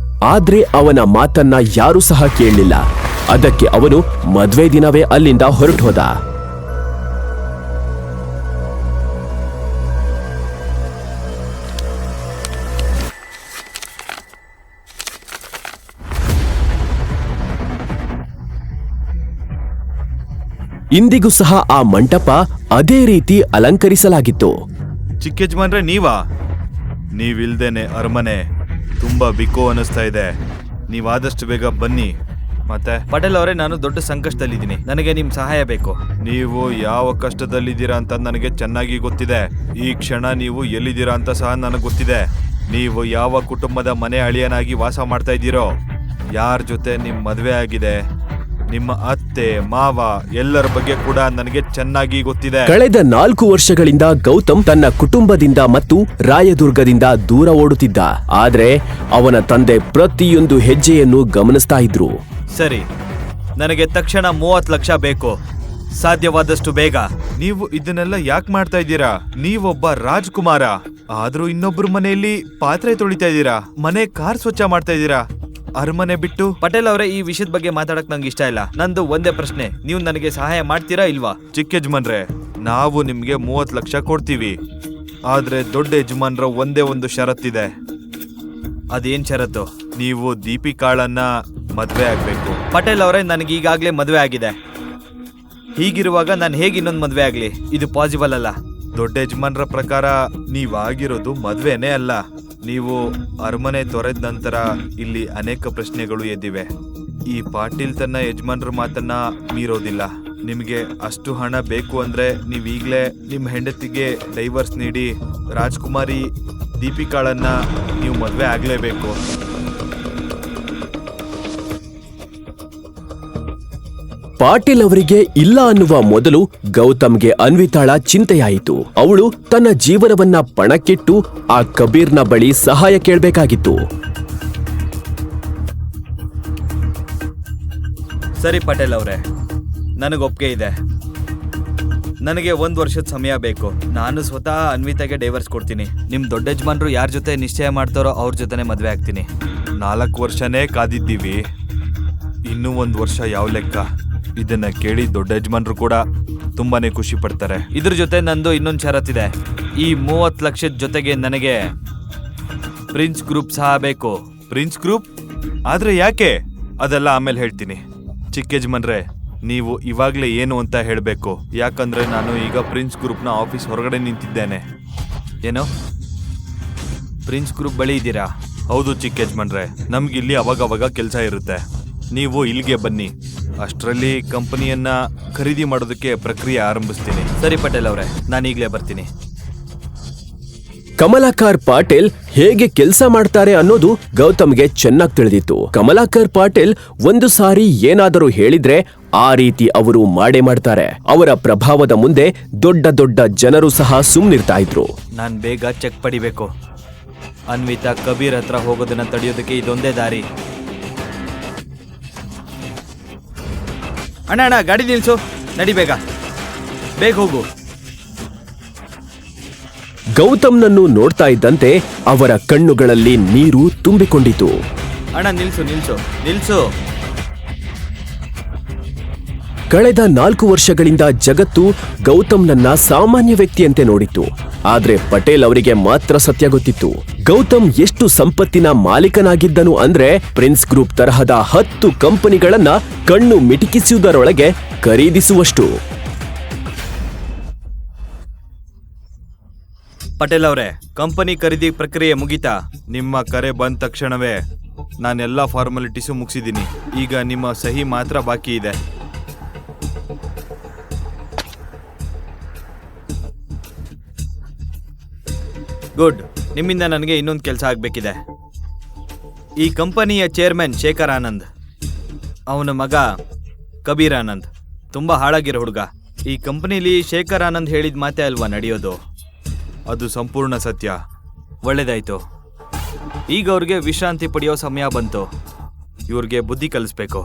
ಆದ್ರೆ ಅವನ ಮಾತನ್ನ ಯಾರೂ ಸಹ ಕೇಳಲಿಲ್ಲ. ಅದಕ್ಕೆ ಅವನು ಮದ್ವೆ ದಿನವೇ ಅಲ್ಲಿಂದ ಹೊರಟು ಹೋದ. ಇಂದಿಗೂ ಸಹ ಆ ಮಂಟಪ ಅದೇ ರೀತಿ ಅಲಂಕರಿಸಲಾಗಿತ್ತು. ಚಿಕ್ಕ ಯಜಮಾನ್ರೆ, ನೀವಾ? ನೀವಿಲ್ದೇನೆ ಅರಮನೆ ತುಂಬಾ ಬಿಕೋ ಅನಿಸ್ತಾ ಇದೆ. ನೀವಾದಷ್ಟು ಬೇಗ ಬನ್ನಿ. ಮತ್ತೆ ಪಟೇಲ್ ಅವರೇ, ನಾನು ದೊಡ್ಡ ಸಂಕಷ್ಟದಲ್ಲಿದ್ದೀನಿ. ನನಗೆ ನಿಮ್ ಸಹಾಯ ಬೇಕು. ನೀವು ಯಾವ ಕಷ್ಟದಲ್ಲಿದ್ದೀರಾ ಅಂತ ನನಗೆ ಚೆನ್ನಾಗಿ ಗೊತ್ತಿದೆ. ಈ ಕ್ಷಣ ನೀವು ಎಲ್ಲಿದ್ದೀರಾ ಅಂತ ಸಹ ನನಗೆ ಗೊತ್ತಿದೆ. ನೀವು ಯಾವ ಕುಟುಂಬದ ಮನೆ ಅಳಿಯನಾಗಿ ವಾಸ ಮಾಡ್ತಾ ಇದ್ದೀರೋ, ಯಾರ ಜೊತೆ ನಿಮ್ ಮದುವೆ ಆಗಿದೆ, ನಿಮ್ಮ ಅತ್ತೆ ಮಾವ ಎಲ್ಲರ ಬಗ್ಗೆ ಕೂಡ ನನಗೆ ಚೆನ್ನಾಗಿ ಗೊತ್ತಿದೆ. ಕಳೆದ 4 ವರ್ಷಗಳಿಂದ ಗೌತಮ್ ತನ್ನ ಕುಟುಂಬದಿಂದ ಮತ್ತು ರಾಯದುರ್ಗದಿಂದ ದೂರ ಓಡುತ್ತಿದ್ದ. ಆದ್ರೆ ಅವನ ತಂದೆ ಪ್ರತಿಯೊಂದು ಹೆಜ್ಜೆಯನ್ನು ಗಮನಿಸ್ತಾ ಇದ್ರು. ಸರಿ, ನನಗೆ ತಕ್ಷಣ 30 ಲಕ್ಷ ಬೇಕು, ಸಾಧ್ಯವಾದಷ್ಟು ಬೇಗ. ನೀವು ಇದನ್ನೆಲ್ಲ ಯಾಕೆ ಮಾಡ್ತಾ ಇದ್ದೀರಾ? ನೀವೊಬ್ಬ ರಾಜ್ಕುಮಾರ, ಆದ್ರೂ ಇನ್ನೊಬ್ರು ಮನೆಯಲ್ಲಿ ಪಾತ್ರೆ ತೊಳಿತಾ ಇದ್ದೀರಾ, ಮನೆ ಕಾರ್ ಸ್ವಚ್ಛ ಮಾಡ್ತಾ ಇದ್ದೀರಾ. ಅರಮನೆ ಬಿಟ್ಟು. ಪಟೇಲ್ ಅವರೇ, ಈ ವಿಷಯದ ಬಗ್ಗೆ ಮಾತಾಡಕ್ ನಂಗೆ ಇಷ್ಟ ಇಲ್ಲ. ನಂದು ಒಂದೇ ಪ್ರಶ್ನೆ, ನೀವು ನನಗೆ ಸಹಾಯ ಮಾಡ್ತೀರಾ ಇಲ್ವಾ? ಚಿಕ್ಕ ಯಜಮಾನ್ರೆ, ನಾವು ನಿಮ್ಗೆ 30 ಲಕ್ಷ ಕೊಡ್ತೀವಿ. ಆದ್ರೆ ದೊಡ್ಡ ಯಜಮಾನ್ರ ಒಂದೇ ಒಂದು ಷರತ್ತಿದೆ. ಅದೇನ್ ಷರತ್ತು? ನೀವು ದೀಪಿಕಾಳನ್ನ ಮದ್ವೆ ಆಗ್ಬೇಕು. ಪಟೇಲ್ ಅವರೇ, ನನಗೆ ಈಗಾಗ್ಲೇ ಮದ್ವೆ ಆಗಿದೆ. ಹೀಗಿರುವಾಗ ನಾನು ಹೇಗೆ ಇನ್ನೊಂದು ಮದ್ವೆ ಆಗ್ಲಿ? ಇದು ಪಾಸಿಬಲ್ ಅಲ್ಲ. ದೊಡ್ಡ ಯಜಮಾನ್ರ ಪ್ರಕಾರ ನೀವಾಗಿರೋದು ಮದ್ವೆನೇ ಅಲ್ಲ. ನೀವು ಅರಮನೆ ತೊರೆದ ನಂತರ ಇಲ್ಲಿ ಅನೇಕ ಪ್ರಶ್ನೆಗಳು ಎದ್ದಿವೆ. ಈ ಪಾಟೀಲ್ ತನ್ನ ಯಜಮಾನ್ರ ಮಾತನ್ನ ಮೀರೋದಿಲ್ಲ. ನಿಮಗೆ ಅಷ್ಟು ಹಣ ಬೇಕು ಅಂದ್ರೆ ನೀವೀಗ್ಲೇ ನಿಮ್ಮ ಹೆಂಡತಿಗೆ ಡೈವರ್ಸ್ ನೀಡಿ ರಾಜ್ಕುಮಾರಿ ದೀಪಿಕಾಳನ್ನ ನೀವು ಮದ್ವೆ ಆಗ್ಲೇಬೇಕು. ಪಾಟೀಲ್ ಅವರಿಗೆ ಇಲ್ಲ ಅನ್ನುವ ಮೊದಲು ಗೌತಮ್ಗೆ ಅನ್ವಿತಾಳ ಚಿಂತೆಯಾಯಿತು. ಅವಳು ತನ್ನ ಜೀವನವನ್ನ ಪಣಕ್ಕಿಟ್ಟು ಆ ಕಬೀರ್ನ ಬಳಿ ಸಹಾಯ ಕೇಳಬೇಕಾಗಿತ್ತು. ಸರಿ ಪಟೇಲ್ ಅವರೇ, ನನಗೊಪ್ಪಿಗೆ ಇದೆ. ನನಗೆ 1 ವರ್ಷದ ಸಮಯ ಬೇಕು. ನಾನು ಸ್ವತಃ ಅನ್ವಿತಾಗೆ ಡೈವರ್ಸ್ ಕೊಡ್ತೀನಿ. ನಿಮ್ ದೊಡ್ಡ ಯಜಮಾನ್ರು ಯಾರ ಜೊತೆ ನಿಶ್ಚಯ ಮಾಡ್ತಾರೋ ಅವ್ರ ಜೊತೆನೆ ಮದ್ವೆ ಆಗ್ತೀನಿ. 4 ವರ್ಷನೇ ಕಾದಿದ್ದೀವಿ, ಇನ್ನೂ 1 ವರ್ಷ ಯಾವ ಲೆಕ್ಕ? ಇದನ್ನ ಕೇಳಿ ದೊಡ್ಡ ಯಜಮಾನ್ರು ಕೂಡ ತುಂಬಾನೇ ಖುಷಿ ಪಡ್ತಾರೆ. ಇದ್ರ ಜೊತೆ ನಂದು ಇನ್ನೊಂದು ಷರತ್ತಿದೆ. ಈ 30 ಲಕ್ಷದ ಜೊತೆಗೆ ನನಗೆ ಪ್ರಿನ್ಸ್ ಗ್ರೂಪ್ ಸಹ ಬೇಕು. Prince group? ಆದ್ರೆ ಯಾಕೆ? ಅದೆಲ್ಲ ಆಮೇಲೆ ಹೇಳ್ತೀನಿ. ಚಿಕ್ಕ ಯಜಮಾನ್ರೆ, ನೀವು ಇವಾಗ್ಲೇ ಏನು ಅಂತ ಹೇಳಬೇಕು. ಯಾಕಂದ್ರೆ ನಾನು ಈಗ ಪ್ರಿನ್ಸ್ ಗ್ರೂಪ್ನ ಆಫೀಸ್ ಹೊರಗಡೆ ನಿಂತಿದ್ದೇನೆ. ಏನೋ ಪ್ರಿನ್ಸ್ ಗ್ರೂಪ್ ಬಳಿ ಇದ್ದೀರಾ? ಹೌದು ಚಿಕ್ಕ ಯಜಮಾನ್ರೆ, ನಮ್ಗಿಲ್ಲಿ ಅವಾಗ ಕೆಲಸ ಇರುತ್ತೆ. ನೀವು ಇಲ್ಲಿಗೆ ಬನ್ನಿ. ಅಷ್ಟರಲ್ಲಿ ಕಂಪನಿಯನ್ನ ಖರೀದಿ ಮಾಡೋದಕ್ಕೆ ಪ್ರಕ್ರಿಯೆ ಆರಂಭಿಸ್ತೀನಿ. ಸರಿ ಪಟೇಲ್ ಅವರೇ, ನಾನು ಈಗಲೇ ಬರ್ತೀನಿ. ಕಮಲಾಕರ್ ಪಾಟೀಲ್ ಹೇಗೆ ಕೆಲಸ ಮಾಡ್ತಾರೆ ಅನ್ನೋದು ಗೌತಮ್ಗೆ ಚೆನ್ನಾಗಿ ತಿಳಿದಿತ್ತು. ಕಮಲಾಕರ್ ಪಾಟೀಲ್ ಒಂದು ಸಾರಿ ಏನಾದರೂ ಹೇಳಿದ್ರೆ ಆ ರೀತಿ ಅವರು ಮಾಡೇ ಮಾಡ್ತಾರೆ. ಅವರ ಪ್ರಭಾವದ ಮುಂದೆ ದೊಡ್ಡ ದೊಡ್ಡ ಜನರು ಸಹ ಸುಮ್ನಿರ್ತಾ ಇದ್ರು. ನಾನು ಬೇಗ ಚೆಕ್ ಪಡಿಬೇಕು. ಅನ್ವಿತಾ ಕಬೀರ್ ಹತ್ರ ಹೋಗೋದನ್ನ ತಡೆಯೋದಕ್ಕೆ ಇದೊಂದೇ ದಾರಿ. ಅಣ್ಣ ಗಾಡಿ ನಿಲ್ಸು, ನಡಿ ಬೇಗ ಹೋಗು. ಗೌತಮ್ನನ್ನು ನೋಡ್ತಾ ಇದ್ದಂತೆ ಅವರ ಕಣ್ಣುಗಳಲ್ಲಿ ನೀರು ತುಂಬಿಕೊಂಡಿತು. ಅಣ್ಣ ನಿಲ್ಸು. ಕಳೆದ 4 ವರ್ಷಗಳಿಂದ ಜಗತ್ತು ಗೌತಮ್ನನ್ನ ಸಾಮಾನ್ಯ ವ್ಯಕ್ತಿಯಂತೆ ನೋಡಿತ್ತು. ಆದ್ರೆ ಪಟೇಲ್ ಅವರಿಗೆ ಮಾತ್ರ ಸತ್ಯ ಗೊತ್ತಿತ್ತು. ಗೌತಮ್ ಎಷ್ಟು ಸಂಪತ್ತಿನ ಮಾಲೀಕನಾಗಿದ್ದನು ಅಂದ್ರೆ ಪ್ರಿನ್ಸ್ ಗ್ರೂಪ್ ತರಹದ 10 ಕಂಪನಿಗಳನ್ನ ಕಣ್ಣು ಮಿಟಿಕಿಸುವುದರೊಳಗೆ ಖರೀದಿಸುವಷ್ಟು. ಪಟೇಲ್ ಅವರೇ, ಕಂಪನಿ ಖರೀದಿ ಪ್ರಕ್ರಿಯೆ ಮುಗಿತಾ? ನಿಮ್ಮ ಕರೆ ಬಂದ ತಕ್ಷಣವೇ ನಾನೆಲ್ಲ ಫಾರ್ಮಾಲಿಟೀಸು ಮುಗಿಸಿದ್ದೀನಿ. ಈಗ ನಿಮ್ಮ ಸಹಿ ಮಾತ್ರ ಬಾಕಿ ಇದೆ. ಗುಡ್. ನಿಮ್ಮಿಂದ ನನಗೆ ಇನ್ನೊಂದು ಕೆಲಸ ಆಗಬೇಕಿದೆ. ಈ ಕಂಪನಿಯ ಚೇರ್ಮನ್ ಶೇಖರ್ ಆನಂದ್, ಅವನ ಮಗ ಕಬೀರ್ ಆನಂದ್ ತುಂಬ ಹಾಳಾಗಿರೋ ಹುಡುಗ. ಈ ಕಂಪನಿಲಿ ಶೇಖರ್ ಆನಂದ್ ಹೇಳಿದ ಮಾತೇ ಅಲ್ವಾ ನಡೆಯೋದು? ಅದು ಸಂಪೂರ್ಣ ಸತ್ಯ. ಒಳ್ಳೇದಾಯ್ತು. ಈಗ ಅವ್ರಿಗೆ ವಿಶ್ರಾಂತಿ ಪಡೆಯೋ ಸಮಯ ಬಂತು. ಇವ್ರಿಗೆ ಬುದ್ಧಿ ಕಲಿಸ್ಬೇಕು.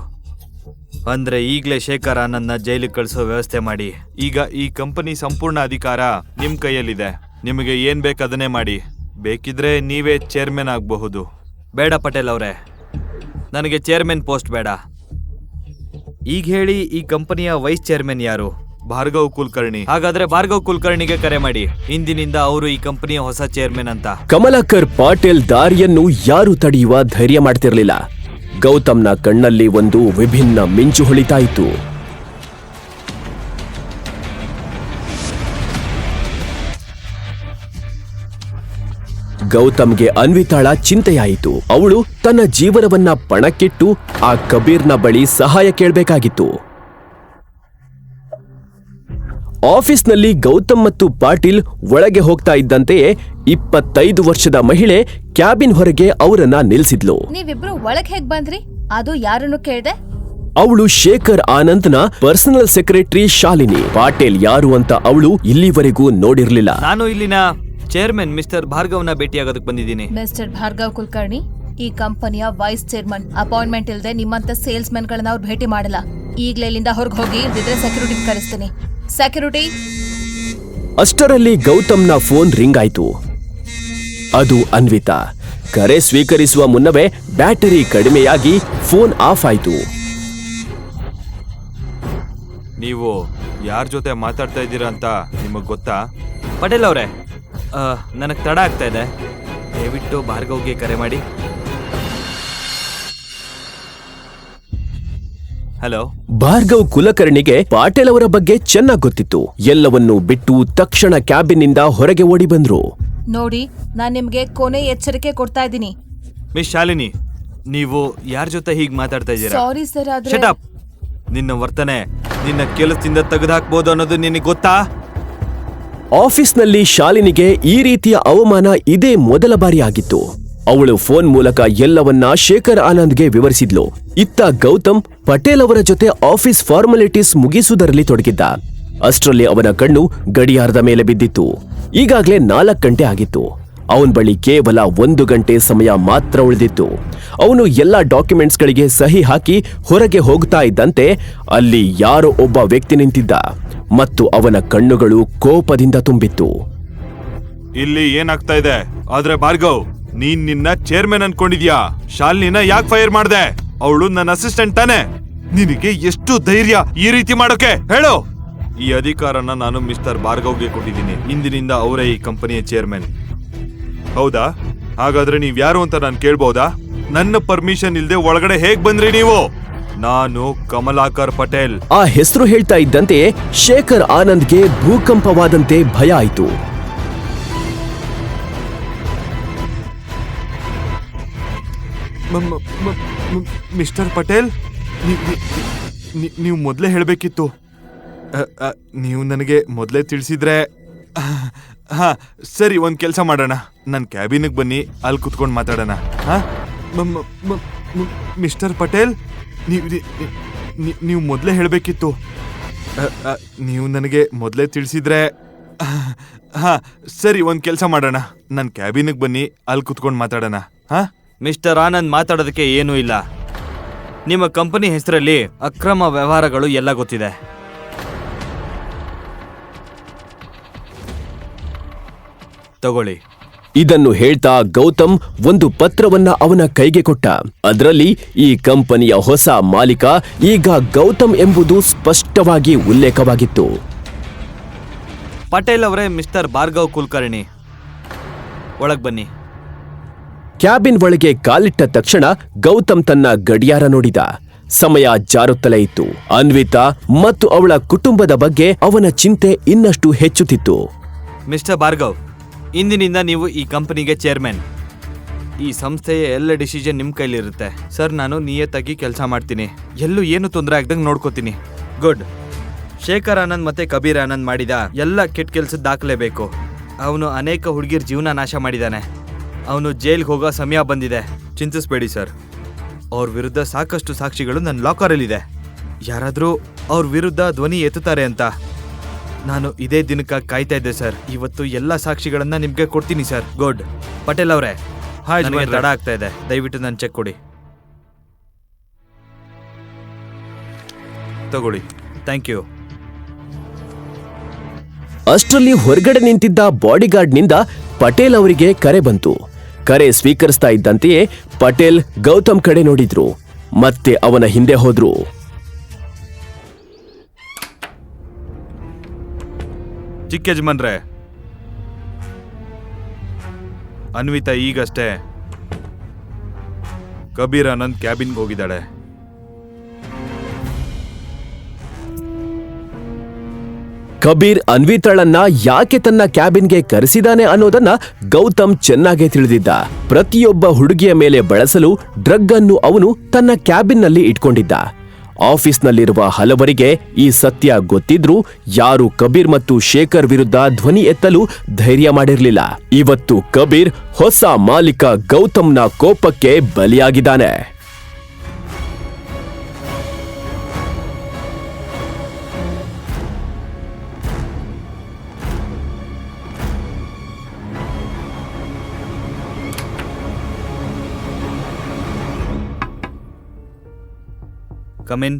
ಅಂದ್ರೆ ಈಗಲೇ ಶೇಖರ್ ಆನಂದ್ನ ಜೈಲಿಗೆ ಕಳಿಸೋ ವ್ಯವಸ್ಥೆ ಮಾಡಿ. ಈಗ ಈ ಕಂಪನಿ ಸಂಪೂರ್ಣ ಅಧಿಕಾರ ನಿಮ್ಮ ಕೈಯಲ್ಲಿದೆ. ನಿಮಗೆ ಏನ್ ಬೇಕದನ್ನೇ ಮಾಡಿ. ಬೇಕಿದ್ರೆ ನೀವೇ ಚೇರ್ಮನ್ ಆಗಬಹುದು. ಬೇಡ ಪಟೇಲ್ ಅವರೇ, ನನಗೆ ಚೇರ್ಮನ್ ಪೋಸ್ಟ್ ಬೇಡ. ಈಗ ಹೇಳಿ, ಈ ಕಂಪನಿಯ ವೈಸ್ ಚೇರ್ಮನ್ ಯಾರು? ಭಾರ್ಗವ್ ಕುಲಕರ್ಣಿ. ಹಾಗಾದ್ರೆ ಭಾರ್ಗವ್ ಕುಲಕರ್ಣಿಗೆ ಕರೆ ಮಾಡಿ. ಇಂದಿನಿಂದ ಅವರು ಈ ಕಂಪನಿಯ ಹೊಸ ಚೇರ್ಮನ್ ಅಂತ. ಕಮಲಾಕರ್ ಪಾಟೀಲ್ ದಾರಿಯನ್ನು ಯಾರು ತಡೆಯುವ ಧೈರ್ಯ ಮಾಡ್ತಿರ್ಲಿಲ್ಲ. ಗೌತಮ್ನ ಕಣ್ಣಲ್ಲಿ ಒಂದು ವಿಭಿನ್ನ ಮಿಂಚು ಹೊಳಿತಾ ಇತ್ತು. ಗೌತಮ್ಗೆ ಅನ್ವಿತಾಳ ಚಿಂತೆಯಾಯಿತು. ಅವಳು ತನ್ನ ಜೀವನವನ್ನ ಪಣಕ್ಕಿಟ್ಟು ಆ ಕಬೀರ್ನ ಬಳಿ ಸಹಾಯ ಕೇಳಬೇಕಾಗಿತ್ತು. ಆಫೀಸ್ನಲ್ಲಿ ಗೌತಮ್ ಮತ್ತು ಪಾಟೀಲ್ ಒಳಗೆ ಹೋಗ್ತಾ ಇದ್ದಂತೆಯೇ 25 ವರ್ಷದ ಮಹಿಳೆ ಕ್ಯಾಬಿನ್ ಹೊರಗೆ ಅವರನ್ನ ನಿಲ್ಸಿದ್ಲು. ನೀವಿಬ್ರು ಒಳಗ್ ಹೇಗ್ ಬಂದ್ರಿ? ಅದು ಯಾರನ್ನು ಕೇಳ್ದೆ? ಅವಳು ಶೇಖರ್ ಆನಂದ್ನ ಪರ್ಸನಲ್ ಸೆಕ್ರೆಟರಿ ಶಾಲಿನಿ. ಪಾಟೀಲ್ ಯಾರು ಅಂತ ಅವಳು ಇಲ್ಲಿವರೆಗೂ ನೋಡಿರ್ಲಿಲ್ಲ. ನಾನು ಇಲ್ಲಿನ ಚೇರ್ಮನ್ ಮಿಸ್ಟರ್ ಭಾರ್ಗವ್ನ ಭೇಟಿಯಾಗೋದಕ್ಕೆ ಬಂದಿದ್ದೀನಿ. ಮಿಸ್ಟರ್ ಭಾರ್ಗವ್ ಕುಲಕರ್ಣಿ, ಈ ಕಂಪನಿಯ ವೈಸ್ ಚೇರ್ಮನ್. ಅಪಾಯಿಂಟ್ಮೆಂಟ್ ಇಲ್ದೆ ನಿಮ್ಮಂತ ಸೇಲ್ಸ್ ಮೆನ್ ಗಳನ್ನ ಅವ್ರು ಭೇಟಿ ಮಾಡಲ್ಲ. ಈಗ್ಲೇ ಇಲ್ಲಿಂದ ಹೊರಗೆ ಹೋಗಿ, ಇಲ್ದಿದ್ರೆ ಸೆಕ್ಯೂರಿಟಿ ಕರೆಸ್ತೀನಿ. ಸೆಕ್ಯೂರಿಟಿ. ಅಷ್ಟರಲ್ಲಿ ಗೌತಮ್ನ ಫೋನ್ ರಿಂಗ್ ಆಯ್ತು. ಅದು ಅನ್ವಿತಾ. ಕರೆ ಸ್ವೀಕರಿಸುವ ಮುನ್ನವೇ ಬ್ಯಾಟರಿ ಕಡಿಮೆಯಾಗಿ ಫೋನ್ ಆಫ್ ಆಯ್ತು. ನೀವು ಯಾರ ಜೊತೆ ಮಾತಾಡ್ತಾ ಇದ್ದೀರಾ ಅಂತ ನಿಮಗ್ ಗೊತ್ತಾ? ಪಟೇಲ್ ಅವರೇ, ನನಗೆ ತಡ ಆಗ್ತಾ ಇದೆ. ದಯವಿಟ್ಟು ಭಾರ್ಗವ್ಗೆ ಕರೆ ಮಾಡಿ. ಹಲೋ. ಭಾರ್ಗವ್ ಕುಲಕರ್ಣಿಗೆ ಪಾಟೀಲ್ ಅವರ ಬಗ್ಗೆ ಚೆನ್ನಾಗಿ ಗೊತ್ತಿತ್ತು. ಎಲ್ಲವನ್ನೂ ಬಿಟ್ಟು ತಕ್ಷಣ ಕ್ಯಾಬಿನ್ನಿಂದ ಹೊರಗೆ ಓಡಿ ಬಂದ್ರು. ನೋಡಿ, ನಾನ್ ನಿಮ್ಗೆ ಕೊನೆ ಎಚ್ಚರಿಕೆ ಕೊಡ್ತಾ ಇದ್ದೀನಿ. ಮಿಸ್ ಶಾಲಿನಿ, ನೀವು ಯಾರ ಜೊತೆ ಹೀಗೆ ಮಾತಾಡ್ತಾ ಇದ್ದೀರಾ? ಸಾರಿ ಸರ್, ಆದ್ರೆ ಶಟ್ ಅಪ್. ನಿನ್ನ ವರ್ತನೆ ನಿನ್ನ ಕೆಲಸದಿಂದ ತೆಗೆದುಹಾಕ್ಬೋದು ಅನ್ನೋದು ನಿನಗೆ ಗೊತ್ತಾ? ಆಫೀಸ್ನಲ್ಲಿ ಶಾಲಿನಿಗೆ ಈ ರೀತಿಯ ಅವಮಾನ ಇದೇ ಮೊದಲ ಬಾರಿ ಆಗಿತ್ತು. ಅವಳು ಫೋನ್ ಮೂಲಕ ಎಲ್ಲವನ್ನ ಶೇಖರ್ ಆನಂದ್ಗೆ ವಿವರಿಸಿದ್ಲು. ಇತ್ತ ಗೌತಮ್ ಪಟೇಲ್ ಅವರ ಜೊತೆ ಆಫೀಸ್ ಫಾರ್ಮಾಲಿಟೀಸ್ ಮುಗಿಸುವುದರಲ್ಲಿ ತೊಡಗಿದ್ದ. ಅಷ್ಟರಲ್ಲಿ ಅವನ ಕಣ್ಣು ಗಡಿಯಾರದ ಮೇಲೆ ಬಿದ್ದಿತ್ತು. ಈಗಾಗಲೇ 4 ಗಂಟೆ ಆಗಿತ್ತು. ಅವನ ಬಳಿ ಕೇವಲ 1 ಗಂಟೆ ಸಮಯ ಮಾತ್ರ ಉಳಿದಿತ್ತು. ಅವನು ಎಲ್ಲಾ ಡಾಕ್ಯುಮೆಂಟ್ಸ್ಗಳಿಗೆ ಸಹಿ ಹಾಕಿ ಹೊರಗೆ ಹೋಗ್ತಾ ಇದ್ದಂತೆ ಅಲ್ಲಿ ಯಾರೋ ಒಬ್ಬ ವ್ಯಕ್ತಿ ನಿಂತಿದ್ದ ಮತ್ತು ಅವನ ಕಣ್ಣುಗಳು ಕೋಪದಿಂದ ತುಂಬಿತ್ತು. ಇಲ್ಲಿ ಏನಾಗ್ತಾ ಇದೆ? ಆದ್ರೆ ಭಾರ್ಗವ್, ನೀನ್ ನಿನ್ನ ಚೇರ್ಮನ್ ಅನ್ಕೊಂಡಿದ್ಯಾ? ಶಾಲಿನಿನ ಯಾಕೆ ಫೈರ್ ಮಾಡ್ದೆ? ಅವಳು ನನ್ನ ಅಸಿಸ್ಟೆಂಟ್ ತಾನೆ. ನಿನಗೆ ಎಷ್ಟು ಧೈರ್ಯ ಈ ರೀತಿ ಮಾಡೋಕೆ? ಹೇಳು. ಈ ಅಧಿಕಾರನ ನಾನು ಮಿಸ್ಟರ್ ಭಾರ್ಗವ್ಗೆ ಕೊಟ್ಟಿದ್ದೀನಿ. ಇಂದಿನಿಂದ ಅವರೇ ಈ ಕಂಪನಿಯ ಚೇರ್ಮನ್. ಹೌದಾ? ಹಾಗಾದ್ರೆ ನೀವ್ ಯಾರು ಅಂತ ನಾನು ಕೇಳ್ಬಹುದಾ? ನನ್ನ ಪರ್ಮಿಷನ್ ಇಲ್ದೆ ಒಳಗಡೆ ಹೇಗ್ ಬಂದ್ರಿ ನೀವು? ನಾನು ಕಮಲಾಕರ್ ಪಟೇಲ್. ಆ ಹೆಸರು ಹೇಳ್ತಾ ಇದ್ದಂತೆ ಶೇಖರ್ ಆನಂದ್ಗೆ ಭೂಕಂಪವಾದಂತೆ ಭಯ ಆಯಿತು. ಮಿಸ್ಟರ್ ಪಟೇಲ್, ನೀವು ಮೊದಲೇ ಹೇಳಬೇಕಿತ್ತು. ನೀವು ನನಗೆ ಮೊದಲೇ ತಿಳಿಸಿದ್ರೆ. ಹಾ ಸರಿ, ಒಂದು ಕೆಲಸ ಮಾಡೋಣ. ನನ್ನ ಕ್ಯಾಬಿನಿಗೆ ಬನ್ನಿ, ಅಲ್ಲಿ ಕುತ್ಕೊಂಡು ಮಾತಾಡೋಣ. ಹಾಂ ಮಿಸ್ಟರ್ ಪಟೇಲ್, ನೀವು ಮೊದಲೇ ಹೇಳಬೇಕಿತ್ತು. ನೀವು ನನಗೆ ಮೊದಲೇ ತಿಳಿಸಿದ್ರೆ. ಹಾ ಸರಿ, ಒಂದು ಕೆಲಸ ಮಾಡೋಣ. ನನ್ನ ಕ್ಯಾಬಿನಿಗೆ ಬನ್ನಿ, ಅಲ್ಲಿ ಕುತ್ಕೊಂಡು ಮಾತಾಡೋಣ. ಹಾಂ ಮಿಸ್ಟರ್ ಆನಂದ್, ಮಾತಾಡೋದಕ್ಕೆ ಏನೂ ಇಲ್ಲ. ನಿಮ್ಮ ಕಂಪನಿ ಹೆಸರಲ್ಲಿ ಅಕ್ರಮ ವ್ಯವಹಾರಗಳು ಎಲ್ಲ ಗೊತ್ತಿದೆ. ತಗೊಳ್ಳಿ. ಇದನ್ನು ಹೇಳ್ತಾ ಗೌತಮ್ ಒಂದು ಪತ್ರವನ್ನ ಅವನ ಕೈಗೆ ಕೊಟ್ಟ. ಅದರಲ್ಲಿ ಈ ಕಂಪನಿಯ ಹೊಸ ಮಾಲೀಕ ಈಗ ಗೌತಮ್ ಎಂಬುದು ಸ್ಪಷ್ಟವಾಗಿ ಉಲ್ಲೇಖವಾಗಿತ್ತು. ಪಟೇಲ್ ಅವರೇ, ಮಿಸ್ಟರ್ ಭಾರ್ಗವ್ ಕುಲಕರ್ಣಿ, ಒಳಗ್ ಬನ್ನಿ. ಕ್ಯಾಬಿನ್ ಒಳಗೆ ಕಾಲಿಟ್ಟ ತಕ್ಷಣ ಗೌತಮ್ ತನ್ನ ಗಡಿಯಾರ ನೋಡಿದ. ಸಮಯ ಜಾರುತ್ತಲೇ ಇತ್ತು. ಅನ್ವಿತಾ ಮತ್ತು ಅವಳ ಕುಟುಂಬದ ಬಗ್ಗೆ ಅವನ ಚಿಂತೆ ಇನ್ನಷ್ಟು ಹೆಚ್ಚುತ್ತಿತ್ತು. ಮಿಸ್ಟರ್ ಭಾರ್ಗವ್, ಇಂದಿನಿಂದ ನೀವು ಈ ಕಂಪನಿಗೆ ಚೇರ್ಮನ್. ಈ ಸಂಸ್ಥೆಯ ಎಲ್ಲ ಡಿಸಿಷನ್ ನಿಮ್ಮ ಕೈಲಿರುತ್ತೆ. ಸರ್, ನಾನು ನಿಯತ್ತಾಗಿ ಕೆಲಸ ಮಾಡ್ತೀನಿ. ಎಲ್ಲೂ ಏನು ತೊಂದರೆ ಆಗ್ದಂಗೆ ನೋಡ್ಕೋತೀನಿ. ಗುಡ್. ಶೇಖರ್ ಆನಂದ್ ಮತ್ತೆ ಕಬೀರ್ ಆನಂದ್ ಮಾಡಿದ ಎಲ್ಲ ಕೆಟ್ಟ ಕೆಲಸದ ದಾಖಲೆ ಬೇಕು. ಅವನು ಅನೇಕ ಹುಡುಗಿರ ಜೀವನ ನಾಶ ಮಾಡಿದ್ದಾನೆ. ಅವನು ಜೈಲ್ಗೆ ಹೋಗೋ ಸಮಯ ಬಂದಿದೆ. ಚಿಂತಿಸಬೇಡಿ ಸರ್, ಅವ್ರ ವಿರುದ್ಧ ಸಾಕಷ್ಟು ಸಾಕ್ಷಿಗಳು ನನ್ನ ಲಾಕರಲ್ಲಿದೆ. ಯಾರಾದರೂ ಅವ್ರ ವಿರುದ್ಧ ಧ್ವನಿ ಎತ್ತುತ್ತಾರೆ ಅಂತ ನಾನು ಇದೇ ದಿನಕ್ಕೆ ಕಾಯ್ತಾ ಇದ್ದೆ ಸರ್. ಇವತ್ತು ಎಲ್ಲ ಸಾಕ್ಷಿಗಳನ್ನ ನಿಮ್ಗೆ ಕೊಡ್ತೀನಿ ಸರ್. ಗುಡ್. ಪಟೇಲ್ ಅವರೇ, ನನಗೆ ತಡ ಹಾಯ್, ಆಗ್ತಾ ಇದೆ. ದಯವಿಟ್ಟು ನನ್ನ ಚೆಕ್ ಕೊಡಿ. ತಗೊಳ್ಳಿ. Thank you. ಅಷ್ಟರಲ್ಲಿ ಹೊರಗಡೆ ನಿಂತಿದ್ದ ಬಾಡಿಗಾರ್ಡ್ನಿಂದ ಪಟೇಲ್ ಅವರಿಗೆ ಕರೆ ಬಂತು. ಕರೆ ಸ್ವೀಕರಿಸ್ತಾ ಇದ್ದಂತೆಯೇ ಪಟೇಲ್ ಗೌತಮ್ ಕಡೆ ನೋಡಿದ್ರು, ಮತ್ತೆ ಅವನ ಹಿಂದೆ ಹೋದ್ರು. ಚಿಕ್ಕ ಯಜಮಾನ್ರೆ, ಅನ್ವಿತಾ ಈಗಷ್ಟೇ ಕಬೀರ್ ಆನಂದ್ ಕ್ಯಾಬಿನ್ಗೆ ಹೋಗಿದ್ದಾಳೆ. ಕಬೀರ್ ಅನ್ವಿತಾಳನ್ನ ಯಾಕೆ ತನ್ನ ಕ್ಯಾಬಿನ್ಗೆ ಕರೆಸಿದಾನೆ ಅನ್ನೋದನ್ನ ಗೌತಮ್ ಚೆನ್ನಾಗೇ ತಿಳಿದಿದ್ದ. ಪ್ರತಿಯೊಬ್ಬ ಹುಡುಗಿಯ ಮೇಲೆ ಬಳಸಲು ಡ್ರಗ್ ಅನ್ನು ಅವನು ತನ್ನ ಕ್ಯಾಬಿನ್ನಲ್ಲಿ ಇಟ್ಕೊಂಡಿದ್ದ. ಆಫೀಸ್ನಲ್ಲಿರುವ ಹಲವರಿಗೆ ಈ ಸತ್ಯ ಗೊತ್ತಿದ್ರೂ ಯಾರು ಕಬೀರ್ ಮತ್ತು ಶೇಖರ್ ವಿರುದ್ಧ ಧ್ವನಿ ಎತ್ತಲು ಧೈರ್ಯ ಮಾಡಿರಲಿಲ್ಲ. ಇವತ್ತು ಕಬೀರ್ ಹೊಸ ಮಾಲೀಕ ಗೌತಮ್ನ ಕೋಪಕ್ಕೆ ಬಲಿಯಾಗಿದ್ದಾನೆ. ಕಮಿನ್.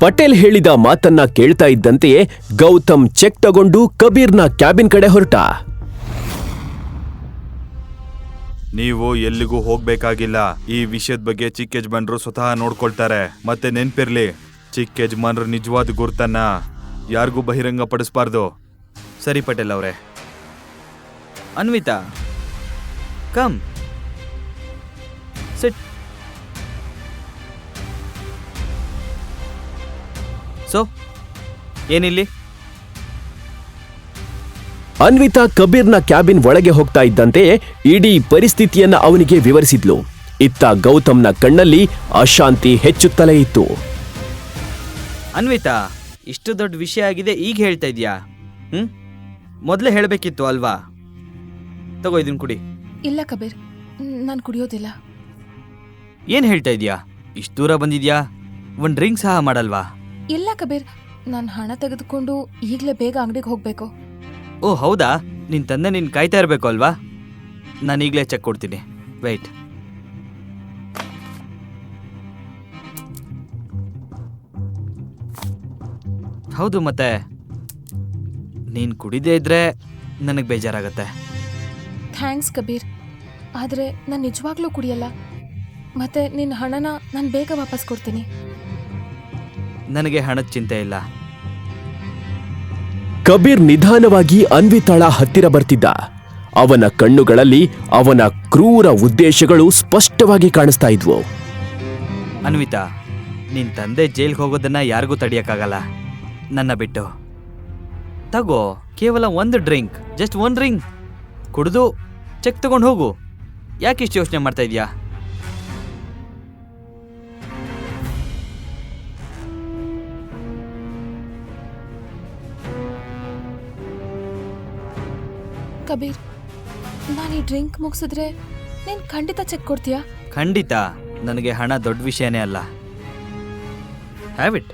ಪಟೇಲ್ ಹೇಳಿದ ಮಾತನ್ನ ಕೇಳ್ತಾ ಇದ್ದಂತೆಯೇ ಗೌತಮ್ ಚೆಕ್ ತಗೊಂಡು ಕಬೀರ್ನ ಕ್ಯಾಬಿನ್ ಕಡೆ ಹೊರಟ. ನೀವು ಎಲ್ಲಿಗೂ ಹೋಗ್ಬೇಕಾಗಿಲ್ಲ. ಈ ವಿಷಯದ ಬಗ್ಗೆ ಚಿಕ್ಕ ಯಜಮಾನ್ರು ಸ್ವತಃ ನೋಡ್ಕೊಳ್ತಾರೆ. ಮತ್ತೆ ನೆನ್ಪಿರ್ಲಿ, ಚಿಕ್ಕ ಯಜಮಾನ್ರ ನಿಜವಾದ ಗುರ್ತನ್ನ ಯಾರಿಗೂ ಬಹಿರಂಗ ಪಡಿಸ್ಬಾರ್ದು. ಸರಿ ಪಟೇಲ್ ಅವರೇ. Anvita, come sit. ಸೊ ಏನಿಲ್ಲಿ? ಅನ್ವಿತಾ ಕಬೀರ್ನ ಕ್ಯಾಬಿನ್ ಒಳಗೆ ಹೋಗ್ತಾ ಇದ್ದಂತೆಯೇ ಇಡೀ ಪರಿಸ್ಥಿತಿಯನ್ನ ಅವನಿಗೆ ವಿವರಿಸಿದ್ಲು. ಇತ್ತ ಗೌತಮ್ನ ಕಣ್ಣಲ್ಲಿ ಅಶಾಂತಿ ಹೆಚ್ಚುತ್ತಲೇ ಇತ್ತು. ಅನ್ವಿತಾ, ಇಷ್ಟು ದೊಡ್ಡ ವಿಷಯ ಆಗಿದೆ, ಈಗ ಹೇಳ್ತಾ ಇದೀಯಾ? ಮೊದಲೇ ಹೇಳಬೇಕಿತ್ತು ಅಲ್ವಾ? ತಗೋ ಇದನ್ನ ಕುಡಿ. ಇಲ್ಲ ಕಬೀರ್, ನಾನು ಕುಡಿಯೋದಿಲ್ಲ. ಏನು ಹೇಳ್ತಾ ಇದೀಯಾ? ಇಷ್ಟು ದೂರ ಬಂದಿದ್ಯಾ, ಒಂದು ಡ್ರಿಂಕ್ ಸಹ ಮಾಡಲ್ವಾ? ಇಲ್ಲ ಕಬೀರ್, ನಾನು ಹಣ ತೆಗೆದುಕೊಂಡು ಈಗಲೇ ಬೇಗ ಅಂಗಡಿಗೆ ಹೋಗ್ಬೇಕು. ಓ ಹೌದಾ? ನಿನ್ನ ತಂದೆ ನೀನು ಕಾಯ್ತಾ ಇರಬೇಕು ಅಲ್ವಾ? ನಾನು ಈಗಲೇ ಚೆಕ್ ಕೊಡ್ತೀನಿ. ವೆಯ್ಟ್. ಹೌದು, ಮತ್ತೆ ನೀನು ಕುಡಿದೇ ಇದ್ರೆ ನನಗೆ ಬೇಜಾರಾಗತ್ತೆ. ಥ್ಯಾಂಕ್ಸ್ ಕಬೀರ್, ಆದರೆ ನಾನು ನಿಜವಾಗ್ಲೂ ಕುಡಿಯಲ್ಲ. ಮತ್ತೆ ನಿನ್ನ ಹಣನ ನಾನು ಬೇಗ ವಾಪಸ್ ಕೊಡ್ತೀನಿ. ನನಗೆ ಹಣದ ಚಿಂತೆ ಇಲ್ಲ. ಕಬೀರ್ ನಿಧಾನವಾಗಿ ಅನ್ವಿತಾಳ ಹತ್ತಿರ ಬರ್ತಿದ್ದ. ಅವನ ಕಣ್ಣುಗಳಲ್ಲಿ ಅವನ ಕ್ರೂರ ಉದ್ದೇಶಗಳು ಸ್ಪಷ್ಟವಾಗಿ ಕಾಣಿಸ್ತಾ ಇದ್ವು. ಅನ್ವಿತಾ, ನಿನ್ನ ತಂದೆ ಜೈಲ್ಗೆ ಹೋಗೋದನ್ನ ಯಾರಿಗೂ ತಡೆಯಕ್ಕಾಗಲ್ಲ, ನನ್ನ ಬಿಟ್ಟು. ತಗೋ, ಕೇವಲ ಒಂದು ಡ್ರಿಂಕ್, ಜಸ್ಟ್ ಒನ್ ಡ್ರಿಂಕ್ ಕುಡಿದು ಚೆಕ್ ತಗೊಂಡು ಹೋಗು. ಯಾಕೆ ಇಷ್ಟು ಯೋಚನೆ ಮಾಡ್ತಾ ಇದೀಯಾ? ಕಬೀರ್, ನಾನು ಈ ಡ್ರಿಂಕ್ ಮುಗಿಸಿದ್ರೆ ನೀನ್ ಖಂಡಿತ ಚೆಕ್ ಕೊಡ್ತೀಯಾ? ಖಂಡಿತ. ನನಗೆ ಹಣ ದೊಡ್ಡ ವಿಷಯನೇ ಅಲ್ಲ. Have it.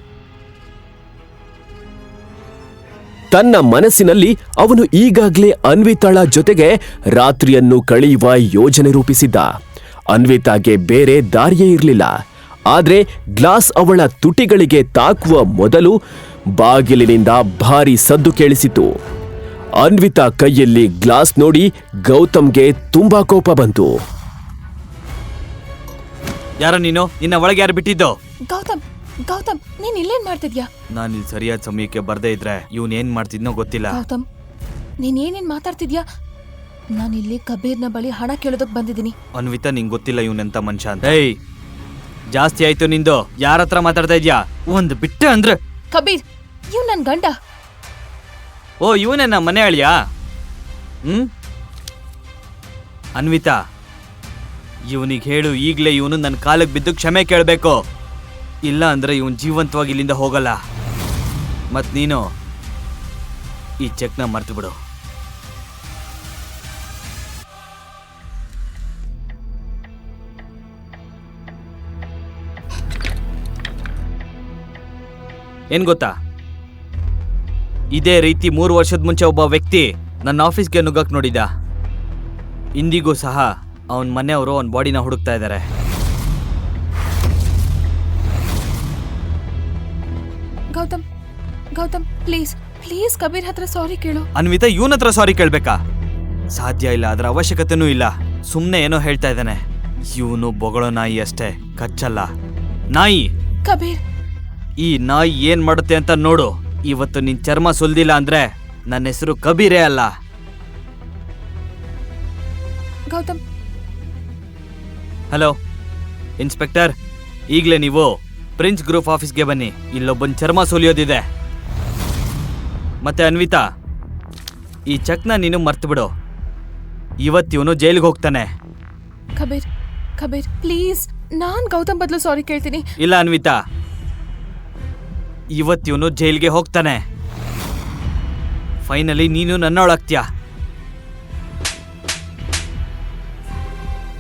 ತನ್ನ ಮನಸ್ಸಿನಲ್ಲಿ ಅವನು ಈಗಾಗ್ಲೇ ಅನ್ವಿತಾಳ ಜೊತೆಗೆ ರಾತ್ರಿಯನ್ನು ಕಳೆಯುವ ಯೋಜನೆ ರೂಪಿಸಿದ್ದ. ಅನ್ವಿತಾಗೆ ಬೇರೆ ದಾರಿಯೇ ಇರಲಿಲ್ಲ. ಆದ್ರೆ ಗ್ಲಾಸ್ ಅವಳ ತುಟಿಗಳಿಗೆ ತಾಕುವ ಮೊದಲು ಬಾಗಿಲಿನಿಂದ ಭಾರಿ ಸದ್ದು ಕೇಳಿಸಿತು. ಅನ್ವಿತಾ ಕೈಯಲ್ಲಿ ಗ್ಲಾಸ್ ನೋಡಿ ಗೌತಮ್ಗೆ ತುಂಬಾ ಕೋಪ ಬಂತು. ಯಾರ ನೀನು? ನಿನ್ನ ಒಳಗೆ ಯಾರು ಬಿಟ್ಟಿದ್ದು? ಗೌತಮ್, ಗೌತಮ್, ನೀನ್ ಇಲ್ಲೇನ್ ಮಾಡ್ತಿದ್ಯಾ? ನಾನು ಇಲ್ಲಿ ಸರಿಯಾದ ಸಮಯಕ್ಕೆ ಬರ್ದೇ ಇದ್ರೆ ಇವನ್ ಏನ್ ಮಾಡ್ತಿದ್ನೋ ಗೊತ್ತಿಲ್ಲ. ಗೌತಮ್, ನೀನ್ ಏನೇನ್ ಮಾತಾಡ್ತಿದ್ಯಾ? ನಾನಿಲ್ಲಿ ಕಬೀರ್ನ ಬಳಿ ಹಣ ಕೇಳೋದಕ್ ಬಂದಿದ್ದೀನಿ. ಅನ್ವಿತಾ, ನಿಂಗೆ ಗೊತ್ತಿಲ್ಲ ಇವನೆಂತ ಮನುಷ್ಯ ಅಂತ. ಏಯ್, ಜಾಸ್ತಿ ಆಯ್ತು ನಿಂದು. ಯಾರ ಹತ್ರ ಮಾತಾಡ್ತಾ ಇದ್ಯಾ? ಒಂದು ಬಿಟ್ಟೆ ಅಂದ್ರೆ. ಕಬೀರ್, ಇವ್ ನನ್ ಗಂಡ. ಓ, ಇವನೇ ನಮ್ಮ ಮನೆ ಅಳಿಯಾ? ಅನ್ವಿತಾ, ಇವನಿಗೆ ಹೇಳು ಈಗ್ಲೇ ಇವನು ನನ್ನ ಕಾಲಕ್ಕೆ ಬಿದ್ದು ಕ್ಷಮೆ ಕೇಳಬೇಕು. ಇಲ್ಲ ಅಂದ್ರೆ ಇವನ್ ಜೀವಂತವಾಗಿ ಇಲ್ಲಿಂದ ಹೋಗಲ್ಲ. ಮತ್ ನೀನು ಈ ಚೆಕ್ನ ಮರ್ತು ಬಿಡು. ಏನ್ ಗೊತ್ತಾ, ಇದೇ ರೀತಿ 3 ವರ್ಷದ ಮುಂಚೆ ಒಬ್ಬ ವ್ಯಕ್ತಿ ನನ್ನ ಆಫೀಸ್ಗೆ ನುಗ್ಗಕ್ ನೋಡಿದ. ಇಂದಿಗೂ ಸಹ ಅವನ ಮನೆಯವರು ಅವನ ಬಾಡಿನ ಹುಡುಕ್ತಾ ಇದ್ದಾರೆ. ಗೌತಮ್, ಗೌತಮ್, ಪ್ಲೀಸ್ ಪ್ಲೀಸ್ ಕಬೀರ್ ಹತ್ರ ಸಾರಿ ಕೇಳು. ಅನ್ವಿತಾ ಇವನ ಹತ್ರ ಸಾರಿ ಕೇಳ್ಬೇಕಾ? ಸಾಧ್ಯ ಇಲ್ಲ, ಅದರ ಅವಶ್ಯಕತೆನೂ ಇಲ್ಲ. ಸುಮ್ಮನೆ ಏನೋ ಹೇಳ್ತಾ ಇದ್ದಾನೆ. ಇವನು ಬೊಗಳೋ ನಾಯಿ ಅಷ್ಟೇ, ಕಚ್ಚಲ್ಲ. ನಾಯಿ. ಕಬೀರ್, ಈ ನಾಯಿ ಏನ್ ಮಾಡುತ್ತೆ ಅಂತ ನೋಡು. ಇವತ್ತು ನಿನ್ ಚರ್ಮ ಸುಲ್ದಿಲ್ಲ ಅಂದ್ರೆ ನನ್ನ ಹೆಸರು ಕಬೀರೇ ಅಲ್ಲ. ಗೌತಮ್. ಹಲೋ ಇನ್ಸ್ಪೆಕ್ಟರ್, ಈಗಲೇ ನೀವು ಪ್ರಿನ್ಸ್ ಗ್ರೂಪ್ ಆಫೀಸ್ಗೆ ಬನ್ನಿ. ಇಲ್ಲೊಬ್ಬನ್ ಚರ್ಮ ಸುಲಿಯೋದಿದೆ. ಮತ್ತೆ ಅನ್ವಿತಾ, ಈ ಚೆಕ್ನ ನೀನು ಮರ್ತು ಬಿಡು. ಇವತ್ತಿವನು ಜೈಲಿಗೆ ಹೋಗ್ತಾನೆ. ಕಬೀರ್, ಕಬೀರ್, ಪ್ಲೀಸ್, ನಾನ್ ಗೌತಮ್ ಬದಲು ಸಾರಿ ಕೇಳ್ತೀನಿ. ಇಲ್ಲ ಅನ್ವಿತಾ, ಇವತ್ತಿವನು ಜೈಲಿಗೆ ಹೋಗ್ತಾನೆ. ಫೈನಲಿ ನೀನು ನನ್ನೊಳಗ್ತೀಯ.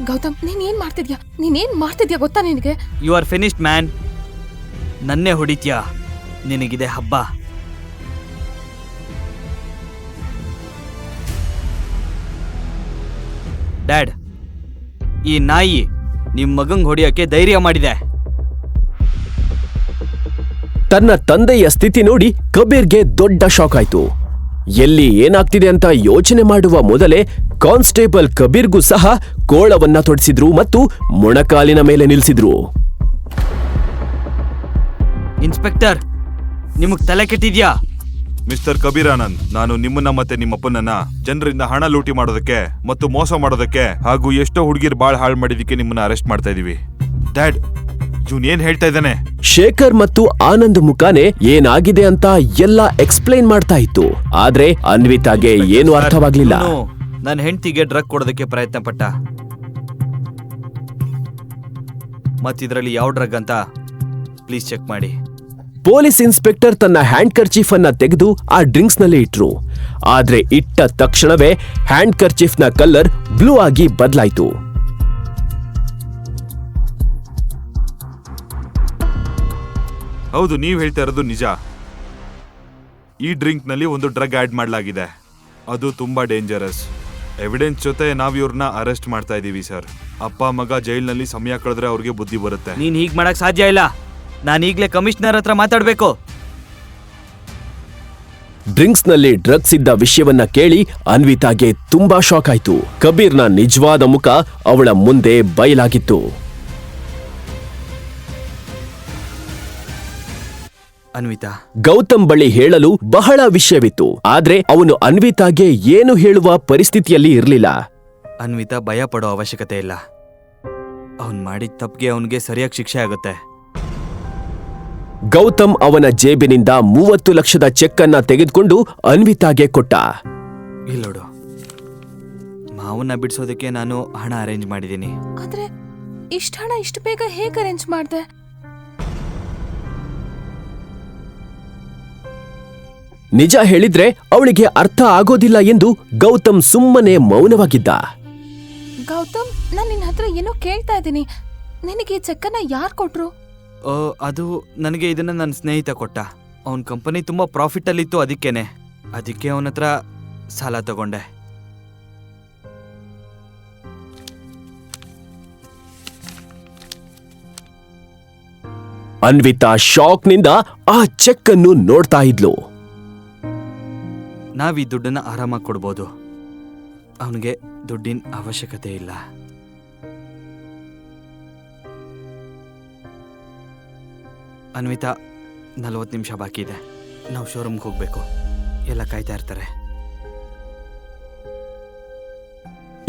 ಗೌತಮ್, ನೀನ್ ಏನ್ ಮಾಡ್ತಿದ್ಯಾ ಗೊತ್ತಾ ನಿನಗೆ? You are finished man. ನನ್ನೇ ಹೊಡಿತೀಯ. ನಿನಗಿದೆ ಹಬ್ಬ. ಡ್ಯಾಡ್, ಈ ನಾಯಿ ನಿಮ್ ಮಗಂಗ್ ಹೊಡಿಯೋಕೆ ಧೈರ್ಯ ಮಾಡಿದೆ. ತನ್ನ ತಂದೆಯ ಸ್ಥಿತಿ ನೋಡಿ ಕಬೀರ್ಗೆ ದೊಡ್ಡ ಶಾಕ್ ಆಯ್ತು. ಎಲ್ಲಿ ಏನಾಗ್ತಿದೆ ಅಂತ ಯೋಚನೆ ಮಾಡುವ ಮೊದಲೇ ಕಾನ್ಸ್ಟೇಬಲ್ ಕಬೀರ್ಗೂ ಸಹ ಕೋಳವನ್ನ ತೊಡಿಸಿದ್ರು ಮತ್ತು ಮೊಣಕಾಲಿನ ಮೇಲೆ ನಿಲ್ಲಿಸಿದ್ರು. ಇನ್ಸ್ಪೆಕ್ಟರ್, ನಿಮಗ್ ತಲೆ ಕೆಟ್ಟಿದ್ಯಾ? ಮಿಸ್ಟರ್ ಕಬೀರ್ ಆನಂದ್, ನಾನು ನಿಮ್ಮನ್ನ ಮತ್ತೆ ನಿಮ್ಮಪ್ಪನನ್ನ ಜನರಿಂದ ಹಣ ಲೂಟಿ ಮಾಡೋದಕ್ಕೆ ಮತ್ತು ಮೋಸ ಮಾಡೋದಕ್ಕೆ ಹಾಗೂ ಎಷ್ಟೋ ಹುಡುಗಿರ್ ಬಾಳ್ ಹಾಳು ಮಾಡಿದಕ್ಕೆ ನಿಮ್ಮನ್ನ ಅರೆಸ್ಟ್ ಮಾಡ್ತಾ ಇದೀವಿ. ಡ್ಯಾಡ್, ಇವನ್ ಏನ್ ಹೇಳ್ತಾ ಇದ್ದಾನೆ? ಶೇಖರ್ ಮತ್ತು ಆನಂದ್ ಮುಖಾನೆ ಏನಾಗಿದೆ ಅಂತ ಎಲ್ಲ ಎಕ್ಸ್ಪ್ಲೈನ್ ಮಾಡ್ತಾ ಇತ್ತು. ಆದ್ರೆ ಅನ್ವಿತಾಗೆ ಏನು ಅರ್ಥವಾಗ್ಲಿಲ್ಲ. ನನ್ನ ಹೆಂಡತಿಗೆ ಡ್ರಗ್ ಕೊಡೋದಕ್ಕೆ ಪ್ರಯತ್ನ ಪಟ್ಟ. ಮತ್ತಿದ್ರಲ್ಲಿ ಯಾವ ಡ್ರಗ್ ಅಂತ ಪ್ಲೀಸ್ ಚೆಕ್ ಮಾಡಿ. ಪೊಲೀಸ್ ಇನ್ಸ್ಪೆಕ್ಟರ್ ತನ್ನ ಹ್ಯಾಂಡ್ ಕರ್ಚೀಫ್ ಅನ್ನ ತೆಗೆದು ಆ ಡ್ರಿಂಕ್ಸ್ ನಲ್ಲಿ ಇಟ್ರು. ಆದ್ರೆ ಇಟ್ಟ ತಕ್ಷಣವೇ ಹ್ಯಾಂಡ್ ಕರ್ಚೀಫ್ ನ ಕಲರ್ ಬ್ಲೂ ಆಗಿ ಬದಲಾಯ್ತು. ಹೌದು, ನೀವ್ ಹೇಳ್ತಾ ಇರೋದು ನಿಜ. ಈ ಡ್ರಿಂಕ್ ನಲ್ಲಿ ಒಂದು ಡ್ರಗ್ ಆಡ್ ಮಾಡಲಾಗಿದೆ. ಅದು ತುಂಬಾ ಡೇಂಜರಸ್. ಎವಿಡೆನ್ಸ್ ಜೊತೆ ನಾವ್ ಇವ್ರನ್ನ ಅರೆಸ್ಟ್ ಮಾಡ್ತಾ ಇದೀವಿ ಸರ್. ಅಪ್ಪ ಮಗ ಜೈಲ್ನಲ್ಲಿ ಸಮಯ ಕಳೆದ್ರೆ ಅವ್ರಿಗೆ ಬುದ್ಧಿ ಬರುತ್ತೆ. ನೀನ್ ಹೀಗ್ ಮಾಡಕ್ ಸಾಧ್ಯ ಇಲ್ಲ. ನಾನು ಈಗ್ಲೇ ಕಮಿಷನರ್ ಹತ್ರ ಮಾತಾಡ್ಬೇಕು. ಡ್ರಿಂಕ್ಸ್ ನಲ್ಲಿ ಡ್ರಗ್ಸ್ ಇದ್ದ ವಿಷಯವನ್ನ ಕೇಳಿ ಅನ್ವಿತಾಗೆ ತುಂಬಾ ಶಾಕ್ ಆಯ್ತು. ಕಬೀರ್ನ ನಿಜವಾದ ಮುಖ ಅವಳ ಮುಂದೆ ಬಯಲಾಗಿತ್ತು. ಅನ್ವಿತಾ, ಗೌತಮ್ ಬಳಿ ಹೇಳಲು ಬಹಳ ವಿಷಯವಿತ್ತು. ಆದ್ರೆ ಅವನು ಅನ್ವಿತಾಗೆ ಏನು ಹೇಳುವ ಪರಿಸ್ಥಿತಿಯಲ್ಲಿ ಇರಲಿಲ್ಲ. ಅನ್ವಿತಾ, ಭಯ ಪಡೋ ಅವಶ್ಯಕತೆ ಇಲ್ಲ. ಅವನ್ ಮಾಡಿದ ತಪ್ಪಿಗೆ ಅವನಿಗೆ ಸರಿಯಾಗಿ ಶಿಕ್ಷೆ ಆಗುತ್ತೆ. ಗೌತಮ್ ಅವನ ಜೇಬಿನಿಂದ 30 ಲಕ್ಷದ ಚೆಕ್ ಅನ್ನ ತೆಗೆದುಕೊಂಡು ಅನ್ವಿತಾಗೆ ಕೊಟ್ಟ. ಇಲ್ಲೋಡು, ಮಾವನ್ನ ಬಿಡಿಸೋದಕ್ಕೆ ನಾನು ಹಣ ಅರೇಂಜ್ ಮಾಡಿದ್ದೀನಿ. ಆದ್ರೆ ಇಷ್ಟ ಹಣ ಇಷ್ಟು ಬೇಗ ಹೇಗೆ ಅರೇಂಜ್ ಮಾಡ್ದೆ? ನಿಜ ಹೇಳಿದ್ರೆ ಅವಳಿಗೆ ಅರ್ಥ ಆಗೋದಿಲ್ಲ ಎಂದು ಗೌತಮ್ ಸುಮ್ಮನೆ ಮೌನವಾಗಿದ್ದ. ಗೌತಮ್, ನಾನು ನಿನ್ನ ಹತ್ರ ಏನೋ ಕೇಳ್ತಾ ಇದ್ದೀನಿ. ನಿನಗೆ ಈ ಚೆಕ್ಕನ್ನ ಯಾರು ಕೊಟ್ರು? ಅದು ನನಗೆ ಇದನ್ನ ನನ್ನ ಸ್ನೇಹಿತ ಕೊಟ್ಟ. ಅವನ ಕಂಪನಿ ತುಂಬಾ ಪ್ರಾಫಿಟ್ ಅಲ್ಲಿತ್ತು, ಅದಕ್ಕೆ ಅವನ ಹತ್ರ ಸಾಲ ತಗೊಂಡೆ. ಅನ್ವಿತಾ ಶಾಕ್ನಿಂದ ಆ ಚೆಕ್ ಅನ್ನು ನೋಡ್ತಾ ಇದ್ಲು. ನಾವ್ ಈ ದುಡ್ಡನ್ನ ಆರಾಮಾಗಿ ಕೊಡ್ಬೋದು. ಅವನಿಗೆ ದುಡ್ಡಿನ ಅವಶ್ಯಕತೆ ಇಲ್ಲ. ಅನ್ವಿತಾ, 40 ನಿಮಿಷ ಬಾಕಿ ಇದೆ. ನಾವು ಶೋರೂಮ್ಗೆ ಹೋಗ್ಬೇಕು. ಎಲ್ಲ ಕಾಯ್ತಾ ಇರ್ತಾರೆ.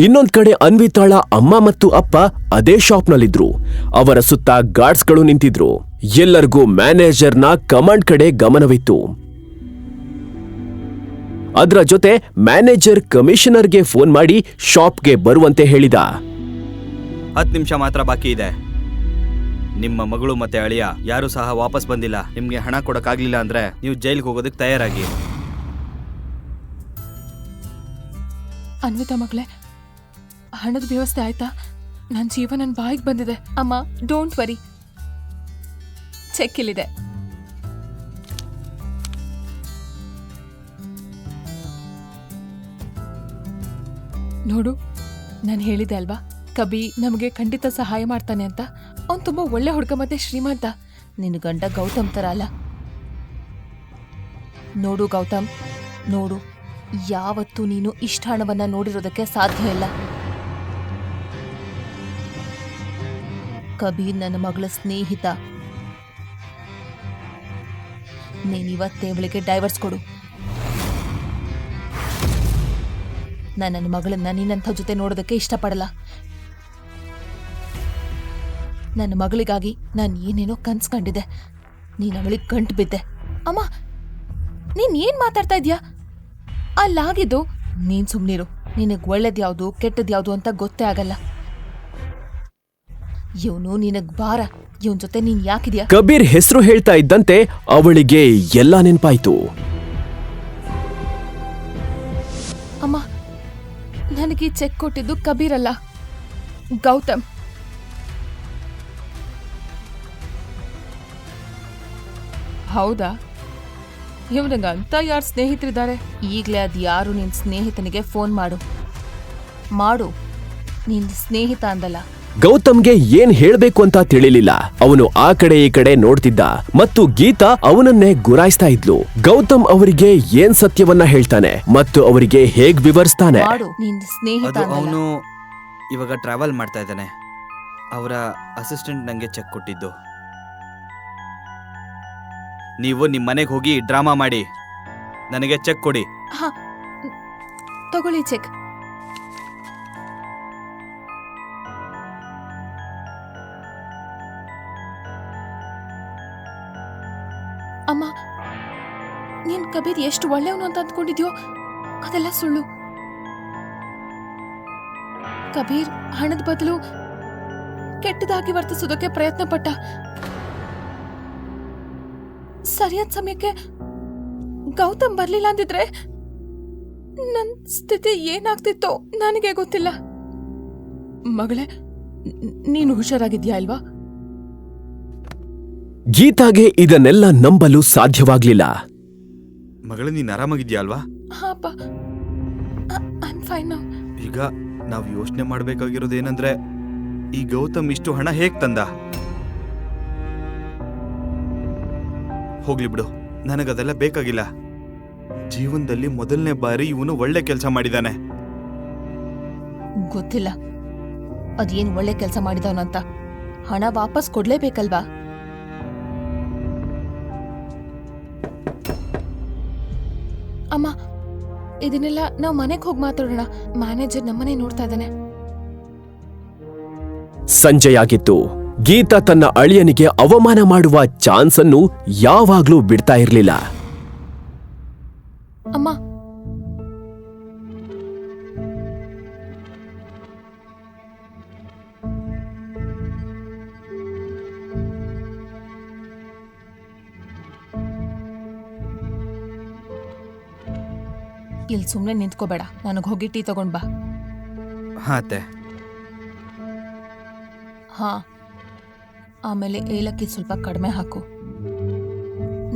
ಇನ್ನೊಂದ್ ಕಡೆ ಅನ್ವಿತಾಳ ಅಮ್ಮ ಮತ್ತು ಅಪ್ಪ ಅದೇ ಶಾಪ್ನಲ್ಲಿದ್ರು. ಅವರ ಸುತ್ತ ಗಾರ್ಡ್ಸ್ಗಳು ನಿಂತಿದ್ರು. ಎಲ್ಲರಿಗೂ ಮ್ಯಾನೇಜರ್ನ ಕಮಾಂಡ್ ಕಡೆ ಗಮನವಿತ್ತು. ಅದರ ಜೊತೆ ಮ್ಯಾನೇಜರ್ ಕಮಿಷನರ್ಗೆ ಫೋನ್ ಮಾಡಿ ಶಾಪ್ಗೆ ಬರುವಂತೆ ಹೇಳಿದ. 10 ನಿಮಿಷ ಮಾತ್ರ ಬಾಕಿ ಇದೆ. ನಿಮ್ಮ ಮಗಳು ಮತ್ತೆ ಅಳಿಯ ಯಾರು ಸಹ ವಾಪಸ್ ಬಂದಿಲ್ಲ. ನಿಮ್ಗೆ ಹಣ ಕೊಡಕ್ಕಾಗ್ಲಿಲ್ಲ ಅಂದ್ರೆ ನೀವು ಜೈಲ್ಗೆ ಹೋಗೋದಕ್ಕೆ ತಯಾರಾಗಿ. ಅನ್ವಿತಾ ಮಗಳೇ, ಹಣದ ವ್ಯವಸ್ಥೆ ಆಯ್ತಾ? ನನ್ನ ಜೀವ ನನ್ನ ಬಾಯಿಗೆ ಬಂದಿದೆ. ಅಮ್ಮ, ಡೋಂಟ್ ವರಿ, ಚೆಕ್ ಇಲ್ಲಿದೆ. ನೋಡು, ನಾನು ಹೇಳಿದೆ ಅಲ್ವಾ, ಕಬಿ ನಮಗೆ ಖಂಡಿತ ಸಹಾಯ ಮಾಡ್ತಾನೆ ಅಂತ. ಅವ್ನು ತುಂಬಾ ಒಳ್ಳೆ ಹುಡುಗ ಮತ್ತೆ ಶ್ರೀಮಂತ. ನಿನ್ನ ಗಂಡ ಗೌತಮ್ ತರ ಅಲ್ಲ. ನೋಡು ಗೌತಮ್, ನೋಡು, ಯಾವತ್ತೂ ನೀನು ಇಷ್ಟ ಹಣವನ್ನ ನೋಡಿರೋದಕ್ಕೆ ಸಾಧ್ಯ ಇಲ್ಲ. ಕಬೀರ್ ನನ್ನ ಮಗಳ ಸ್ನೇಹಿತ. ನೀನಿವತ್ತೇ ಅವಳಿಗೆ ಡೈವರ್ಸ್ ಕೊಡು. ನಾನು ನನ್ನ ಮಗಳನ್ನ ನಿನ್ನಂಥ ಜೊತೆ ನೋಡೋದಕ್ಕೆ ಇಷ್ಟಪಡಲ್ಲ. ನನ್ನ ಮಗಳಿಗಾಗಿ ನಾನು ಏನೇನೋ ಕನ್ಸ್ಕೊಂಡಿದ್ದೆ. ನೀನು ಅವಳಿಗೆ ಗಂಟು ಬಿದ್ದೆ. ಅಮ್ಮ, ನೀನ್ ಏನ್ ಮಾತಾಡ್ತಾ ಇದ್ಯಾ? ಅಲ್ಲಾಗಿದ್ದು ನೀನ್ ಸುಮ್ನಿರು. ನಿನಗ್ ಒಳ್ಳೇದ್ಯಾವ್ದು ಕೆಟ್ಟದ್ಯಾವ್ದು ಅಂತ ಗೊತ್ತೇ ಆಗಲ್ಲ. ಇವನು ನಿನಗ್ ಬಾರ. ಇವನ್ ಜೊತೆ ನೀನ್ ಯಾಕಿದ್ಯಾ? ಕಬೀರ್ ಹೆಸರು ಹೇಳ್ತಾ ಇದ್ದಂತೆ ಅವಳಿಗೆ ಎಲ್ಲ ನೆನ್ಪಾಯ್ತು. ಅಮ್ಮ, ನನಗೆ ಚೆಕ್ ಕೊಟ್ಟಿದ್ದು ಕಬೀರ್ ಅಲ್ಲ, ಗೌತಮ್. ಹೌದಾ? ಇವನಿಗಂತ ಯಾರು ಸ್ನೇಹಿತರಿದ್ದಾರೆ? ಈಗಲೇ ಅದು ಯಾರು ನಿನ್ ಸ್ನೇಹಿತನಿಗೆ ಫೋನ್ ಮಾಡು. ನಿನ್ ಸ್ನೇಹಿತ ಅಂದಲ್ಲ. ಗೌತಮ್ಗೆ ಏನ್ ಹೇಳ್ಬೇಕು ಅಂತ ತಿಳಿಲಿಲ್ಲ. ಅವನು ಆ ಕಡೆ ಈ ಕಡೆ ನೋಡ್ತಿದ್ದ ಮತ್ತು ಗೀತಾ ಅವನನ್ನೇ ಗುರಾಯಿಸ್ತಾ ಇದ್ಲು. ಗೌತಮ್ ಅವರಿಗೆ ಏನ್ ಸತ್ಯವನ್ನ ಹೇಳ್ತಾನೆ ಮತ್ತು ಅವರಿಗೆ ಹೇಗ್ ವಿವರಿಸ್ತಾನೆ? ನಿನ್ ಸ್ನೇಹಿತ ಅದು ಅಂದಲ್ಲ. ಅವನು ಇವಾಗ ಟ್ರಾವೆಲ್ ಮಾಡ್ತಾ ಇದ್ದಾನೆ. ಅವರ ಅಸಿಸ್ಟೆಂಟ್ ನಂಗೆ ಚೆಕ್ ಕೊಟ್ಟಿದ್ದು. ನೀವು ನಿಮ್ಮ ಮನೆಗೆ ಹೋಗಿ ಡ್ರಾಮಾ ಮಾಡಿ ನನಗೆ ಚೆಕ್ ಕೊಡಿ. ಹಾ, ತಗೊಳ್ಳಿ ಚೆಕ್. ಅಮ್ಮ, ನೀನ್ ಕಬೀರ್ ಎಷ್ಟು ಒಳ್ಳೆಯವನು ಅಂತ ಅಂದ್ಕೊಂಡಿದ್ಯೋ ಅದೆಲ್ಲ ಸುಳ್ಳು. ಕಬೀರ್ ಹಣದ ಬದಲು ಕೆಟ್ಟದಾಗಿ ವರ್ತಿಸೋದಕ್ಕೆ ಪ್ರಯತ್ನ ಪಟ್ಟ. ಸರಿಯಾದ ಸಮಯಕ್ಕೆ ಗೌತಮ್ ಬರ್ಲಿಲ್ಲ ಅಂದಿದ್ರೆ ನನ್ ಸ್ಥಿತಿ ಏನಾಗ್ತಿತ್ತೋ ನನಗೆ ಗೊತ್ತಿಲ್ಲ. ಮಗಳೇ, ನೀನು ಹುಷಾರಾಗಿದ್ಯಾ ಅಲ್ವಾ? ಗೀತಾಗೆ ಇದನ್ನೆಲ್ಲ ನಂಬಲು ಸಾಧ್ಯವಾಗ್ಲಿಲ್ಲ. ಮಗಳೇ, ನೀನ್ ಆರಾಮಾಗಿದ್ಯಾ ಅಲ್ವಾ? ಹಾಪ, ಐಮ್ ಫೈನ್ ನೌ. ಈಗ ನಾವು ಯೋಚನೆ ಮಾಡ್ಬೇಕಾಗಿರೋದೇನಂದ್ರೆ, ಈ ಗೌತಮ್ ಇಷ್ಟು ಹಣ ಹೇಗ್ ತಂದ? ಹೋಗ್ಲಿ ಬಿಡು, ನನಗದೆಲ್ಲ ಬೇಕಾಗಿಲ್ಲ. ಜೀವನದಲ್ಲಿ ಮೊದಲನೇ ಬಾರಿ ಇವನು ಒಳ್ಳೆ ಕೆಲಸ ಮಾಡಿದಾನೆ. ಗೊತ್ತಿಲ್ಲ ಅದೇನು ಒಳ್ಳೆ ಕೆಲಸ ಮಾಡಿದವನಂತ. ಹಣ ವಾಪಸ್ ಕೊಡ್ಲೇಬೇಕಲ್ವಾ? ಅಮ್ಮ, ಇದನ್ನೆಲ್ಲ ನಾವು ಮನೆಗೆ ಹೋಗಿ ಮಾತಾಡೋಣ. ಮ್ಯಾನೇಜರ್ ನಮ್ಮನೆ ನೋಡ್ತಾ ಇದ್ದಾನೆ. ಸಂಜೆಯಾಗಿತ್ತು. ಗೀತಾ ತನ್ನ ಅಳಿಯನಿಗೆ ಅವಮಾನ ಮಾಡುವ ಚಾನ್ಸ್ ಅನ್ನು ಯಾವಾಗ್ಲೂ ಬಿಡ್ತಾ ಇರ್ಲಿಲ್ಲ. ಅಮ್ಮ, ಇಲ್ಲಿ ಸುಮ್ಮನೆ ನಿಂತ್ಕೋಬೇಡ, ನನಗೆ ಹೋಗಿ ಟೀ ತಗೊಂಡ್ ಬಾ. ಹಾಂ ಅತ್ತೆ. ಹಾ, ಆಮೇಲೆ ಏಲಕ್ಕಿ ಸ್ವಲ್ಪ ಕಡಿಮೆ ಹಾಕು.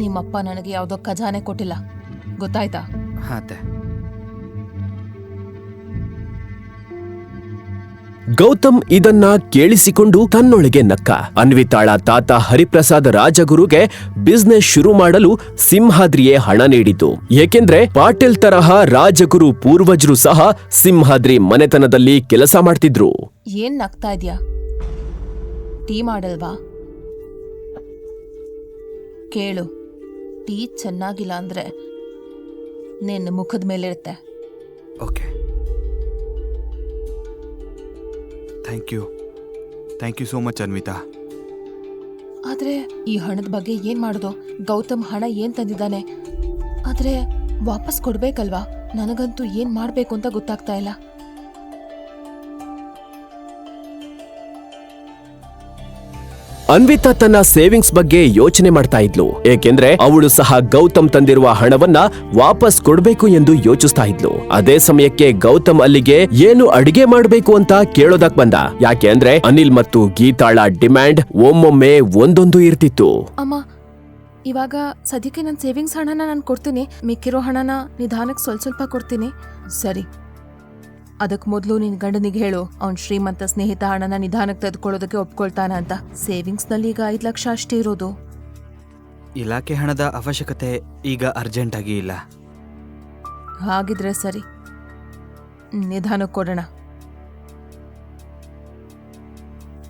ನಿಮ್ಮಪ್ಪ ನನಗೆ ಯಾವುದೋ ಖಜಾನೆ ಕೊಟ್ಟಿಲ್ಲ, ಗೊತ್ತಾಯ್ತಾ? ಹಾಂ ಅತ್ತೆ. ಗೌತಮ್ ಇದನ್ನ ಕೇಳಿಸಿಕೊಂಡು ತನ್ನೊಳಗೆ ನಕ್ಕ. ಅನ್ವಿತಾಳ ತಾತ ಹರಿಪ್ರಸಾದ್ ರಾಜಗುರುಗೆ ಬಿಸ್ನೆಸ್ ಶುರು ಮಾಡಲು ಸಿಂಹಾದ್ರಿಯೇ ಹಣ ನೀಡಿತು. ಏಕೆಂದ್ರೆ ಪಾಟೀಲ್ ತರಹ ರಾಜಗುರು ಪೂರ್ವಜರು ಸಹ ಸಿಂಹಾದ್ರಿ ಮನೆತನದಲ್ಲಿ ಕೆಲಸ ಮಾಡ್ತಿದ್ರು. ಏನ್ ನಗ್ತಾ ಇದ್ಯಾ? ಟೀ ಮಾಡಲ್ವಾ? ಕೇಳು, ಟೀ ಚೆನ್ನಾಗಿಲ್ಲ ಅಂದ್ರೆ ನಿನ್ನ ಮುಖದ ಮೇಲಿರುತ್ತೆ. Okay, thank you so much Anvita. ಆದ್ರೆ ಈ ಹಣದ ಬಗ್ಗೆ ಏನ್ ಮಾಡೋದು? ಗೌತಮ್ ಹಣ ಏನ್ ತಂದಿದ್ದಾನೆ, ಆದ್ರೆ ವಾಪಸ್ ಕೊಡ್ಬೇಕಲ್ವಾ? ನನಗಂತೂ ಏನ್ ಮಾಡ್ಬೇಕು ಅಂತ ಗೊತ್ತಾಗ್ತಾ ಇಲ್ಲ. ಅನ್ವಿತಾ ತನ್ನ ಸೇವಿಂಗ್ಸ್ ಬಗ್ಗೆ ಯೋಚನೆ ಮಾಡ್ತಾ ಇದ್ಲು. ಏಕೆಂದ್ರೆ ಅವಳು ಸಹ ಗೌತಮ್ ತಂದಿರುವ ಹಣವನ್ನ ವಾಪಸ್ ಕೊಡ್ಬೇಕು ಎಂದು ಯೋಚಿಸ್ತಾ ಇದ್ಲು. ಅದೇ ಸಮಯಕ್ಕೆ ಗೌತಮ್ ಅಲ್ಲಿಗೆ ಏನು ಅಡಿಗೆ ಮಾಡ್ಬೇಕು ಅಂತ ಕೇಳೋದಕ್ ಬಂದ. ಯಾಕೆ ಅಂದ್ರೆ ಅನಿಲ್ ಮತ್ತು ಗೀತಾಳ ಡಿಮ್ಯಾಂಡ್ ಒಮ್ಮೊಮ್ಮೆ ಒಂದೊಂದು ಇರ್ತಿತ್ತು. ಅಮ್ಮ, ಇವಾಗ ಸದ್ಯಕ್ಕೆ ನನ್ನ ಸೇವಿಂಗ್ಸ್ ಹಣನ ನಾನು ಕೊಡ್ತೀನಿ, ಮಿಕ್ಕಿರೋ ಹಣನ ನಿಧಾನಕ್ಕೆ ಸ್ವಲ್ಪ ಕೊಡ್ತೀನಿ. ಸರಿ, ಅದಕ್ ಮೊದಲು ನಿನ್ ಗಂಡನಿಗೆ ಹೇಳು, ಅವ್ನ್ ಶ್ರೀಮಂತ ಸ್ನೇಹಿತ ಹಣನ ನಿಧಾನಕ್ಕೆ ತೆಗೆದುಕೊಳ್ಳೋದಕ್ಕೆ ಒಪ್ಕೊಳ್ತಾನ ಅಂತ. ಸೇವಿಂಗ್ಸ್ ನಲ್ಲಿ ಈಗ 5 ಲಕ್ಷ ಅಷ್ಟೇ ಇರೋದು. ಇಲಾಖೆ ಹಣದ ಅವಶ್ಯಕತೆ ಈಗ ಅರ್ಜೆಂಟ್ ಆಗಿ ಇಲ್ಲ. ಹಾಗಿದ್ರೆ ಸರಿ, ನಿಧಾನಕ್ಕೆ ಕೊಡೋಣ.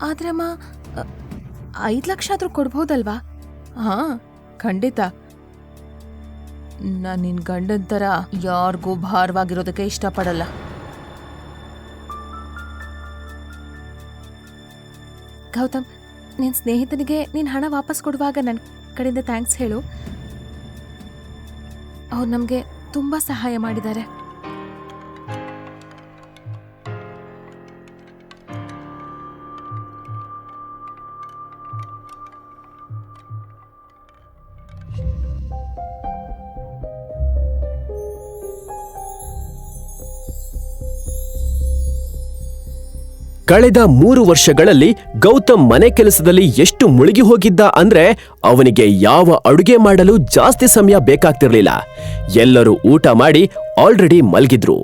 ಆದ್ರೆ ಅಮ್ಮ, 5 ಲಕ್ಷ ಆದ್ರೂ ಕೊಡ್ಬೋದಲ್ವಾ? ಹಾ, ಖಂಡಿತ. ನಾನ್ ನಿನ್ ಗಂಡನ್ ತರ ಯಾರಿಗೂ ಭಾರವಾಗಿರೋದಕ್ಕೆ ಇಷ್ಟಪಡಲ್ಲ. ಗೌತಮ್, ನಿನ್ ಸ್ನೇಹಿತನಿಗೆ ನೀನ್ ಹಣ ವಾಪಸ್ ಕೊಡುವಾಗ ನನ್ನ ಕಡೆಯಿಂದ ಥ್ಯಾಂಕ್ಸ್ ಹೇಳು. ಅವ್ರು ನಮ್ಗೆ ತುಂಬಾ ಸಹಾಯ ಮಾಡಿದ್ದಾರೆ. ಕಳೆದ 3 ವರ್ಷಗಳಲ್ಲಿ ಗೌತಮ್ ಮನೆ ಕೆಲಸದಲ್ಲಿ ಎಷ್ಟು ಮುಳುಗಿ ಹೋಗಿದ್ದ ಅಂದ್ರೆ ಅವನಿಗೆ ಯಾವ ಅಡುಗೆ ಮಾಡಲು ಜಾಸ್ತಿ ಸಮಯ ಬೇಕಾಗ್ತಿರ್ಲಿಲ್ಲ. ಎಲ್ಲರೂ ಊಟ ಮಾಡಿ ಆಲ್ರೆಡಿ ಮಲಗಿದ್ರು.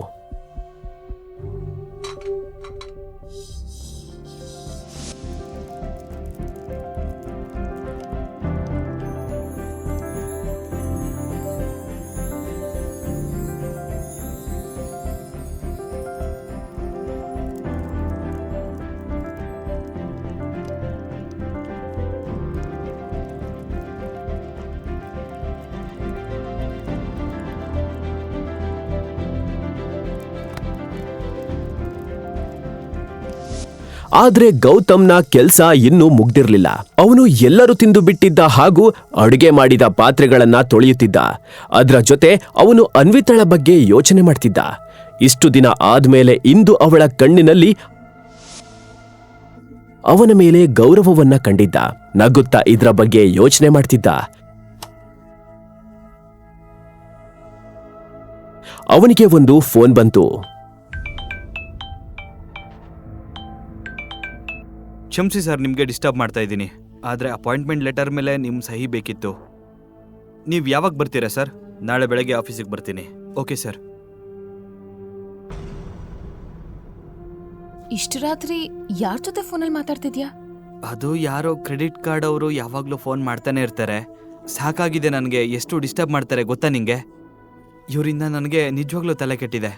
ಆದ್ರೆ ಗೌತಮ್ನ ಕೆಲ್ಸ ಇನ್ನೂ ಮುಗ್ದಿರ್ಲಿಲ್ಲ. ಅವನು ಎಲ್ಲರೂ ತಿಂದು ಬಿಟ್ಟಿದ್ದ ಹಾಗೂ ಅಡುಗೆ ಮಾಡಿದ ಪಾತ್ರೆಗಳನ್ನ ತೊಳೆಯುತ್ತಿದ್ದ. ಅದರ ಜೊತೆ ಅವನು ಅನ್ವಿತಾಳ ಬಗ್ಗೆ ಯೋಚನೆ ಮಾಡ್ತಿದ್ದ. ಇಷ್ಟು ದಿನ ಆದ್ಮೇಲೆ ಇಂದು ಅವಳ ಕಣ್ಣಿನಲ್ಲಿ ಅವನ ಮೇಲೆ ಗೌರವವನ್ನ ಕಂಡಿದ್ದ. ನಗುತ್ತಾ ಇದ್ರ ಬಗ್ಗೆ ಯೋಚನೆ ಮಾಡ್ತಿದ್ದ. ಅವನಿಗೆ ಒಂದು ಫೋನ್ ಬಂತು. ಕ್ಷಮಿಸಿ ಸರ್, ನಿಮಗೆ ಡಿಸ್ಟರ್ಬ್ ಮಾಡ್ತಾ ಇದ್ದೀನಿ. ಆದರೆ ಅಪಾಯಿಂಟ್ಮೆಂಟ್ ಲೆಟರ್ ಮೇಲೆ ನಿಮ್ಮ ಸಹಿ ಬೇಕಿತ್ತು. ನೀವು ಯಾವಾಗ ಬರ್ತೀರಾ ಸರ್? ನಾಳೆ ಬೆಳಗ್ಗೆ ಆಫೀಸಿಗೆ ಬರ್ತೀನಿ. Okay sir. ಇಷ್ಟು ರಾತ್ರಿ ಯಾರ ಜೊತೆ ಫೋನಲ್ಲಿ ಮಾತಾಡ್ತಿದ್ಯಾ? ಅದು ಯಾರೋ ಕ್ರೆಡಿಟ್ ಕಾರ್ಡ್ ಅವರು ಯಾವಾಗಲೂ ಫೋನ್ ಮಾಡ್ತಾನೆ ಇರ್ತಾರೆ. ಸಾಕಾಗಿದೆ ನನಗೆ. ಎಷ್ಟು ಡಿಸ್ಟರ್ಬ್ ಮಾಡ್ತಾರೆ ಗೊತ್ತಾ ನಿಂಗೆ? ಇವರಿಂದ ನನಗೆ ನಿಜವಾಗ್ಲೂ ತಲೆ ಕೆಟ್ಟಿದೆ.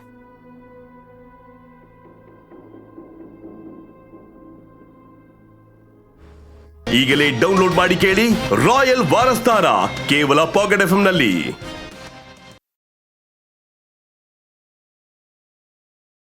ಈಗಲೇ ಡೌನ್ಲೋಡ್ ಮಾಡಿ ಕೇಳಿ ರಾಯಲ್ ವಾರಸ್ತಾರ ಕೇವಲ ಪಾಕೆಟ್ ಎಫ್ಎಂ ನಲ್ಲಿ.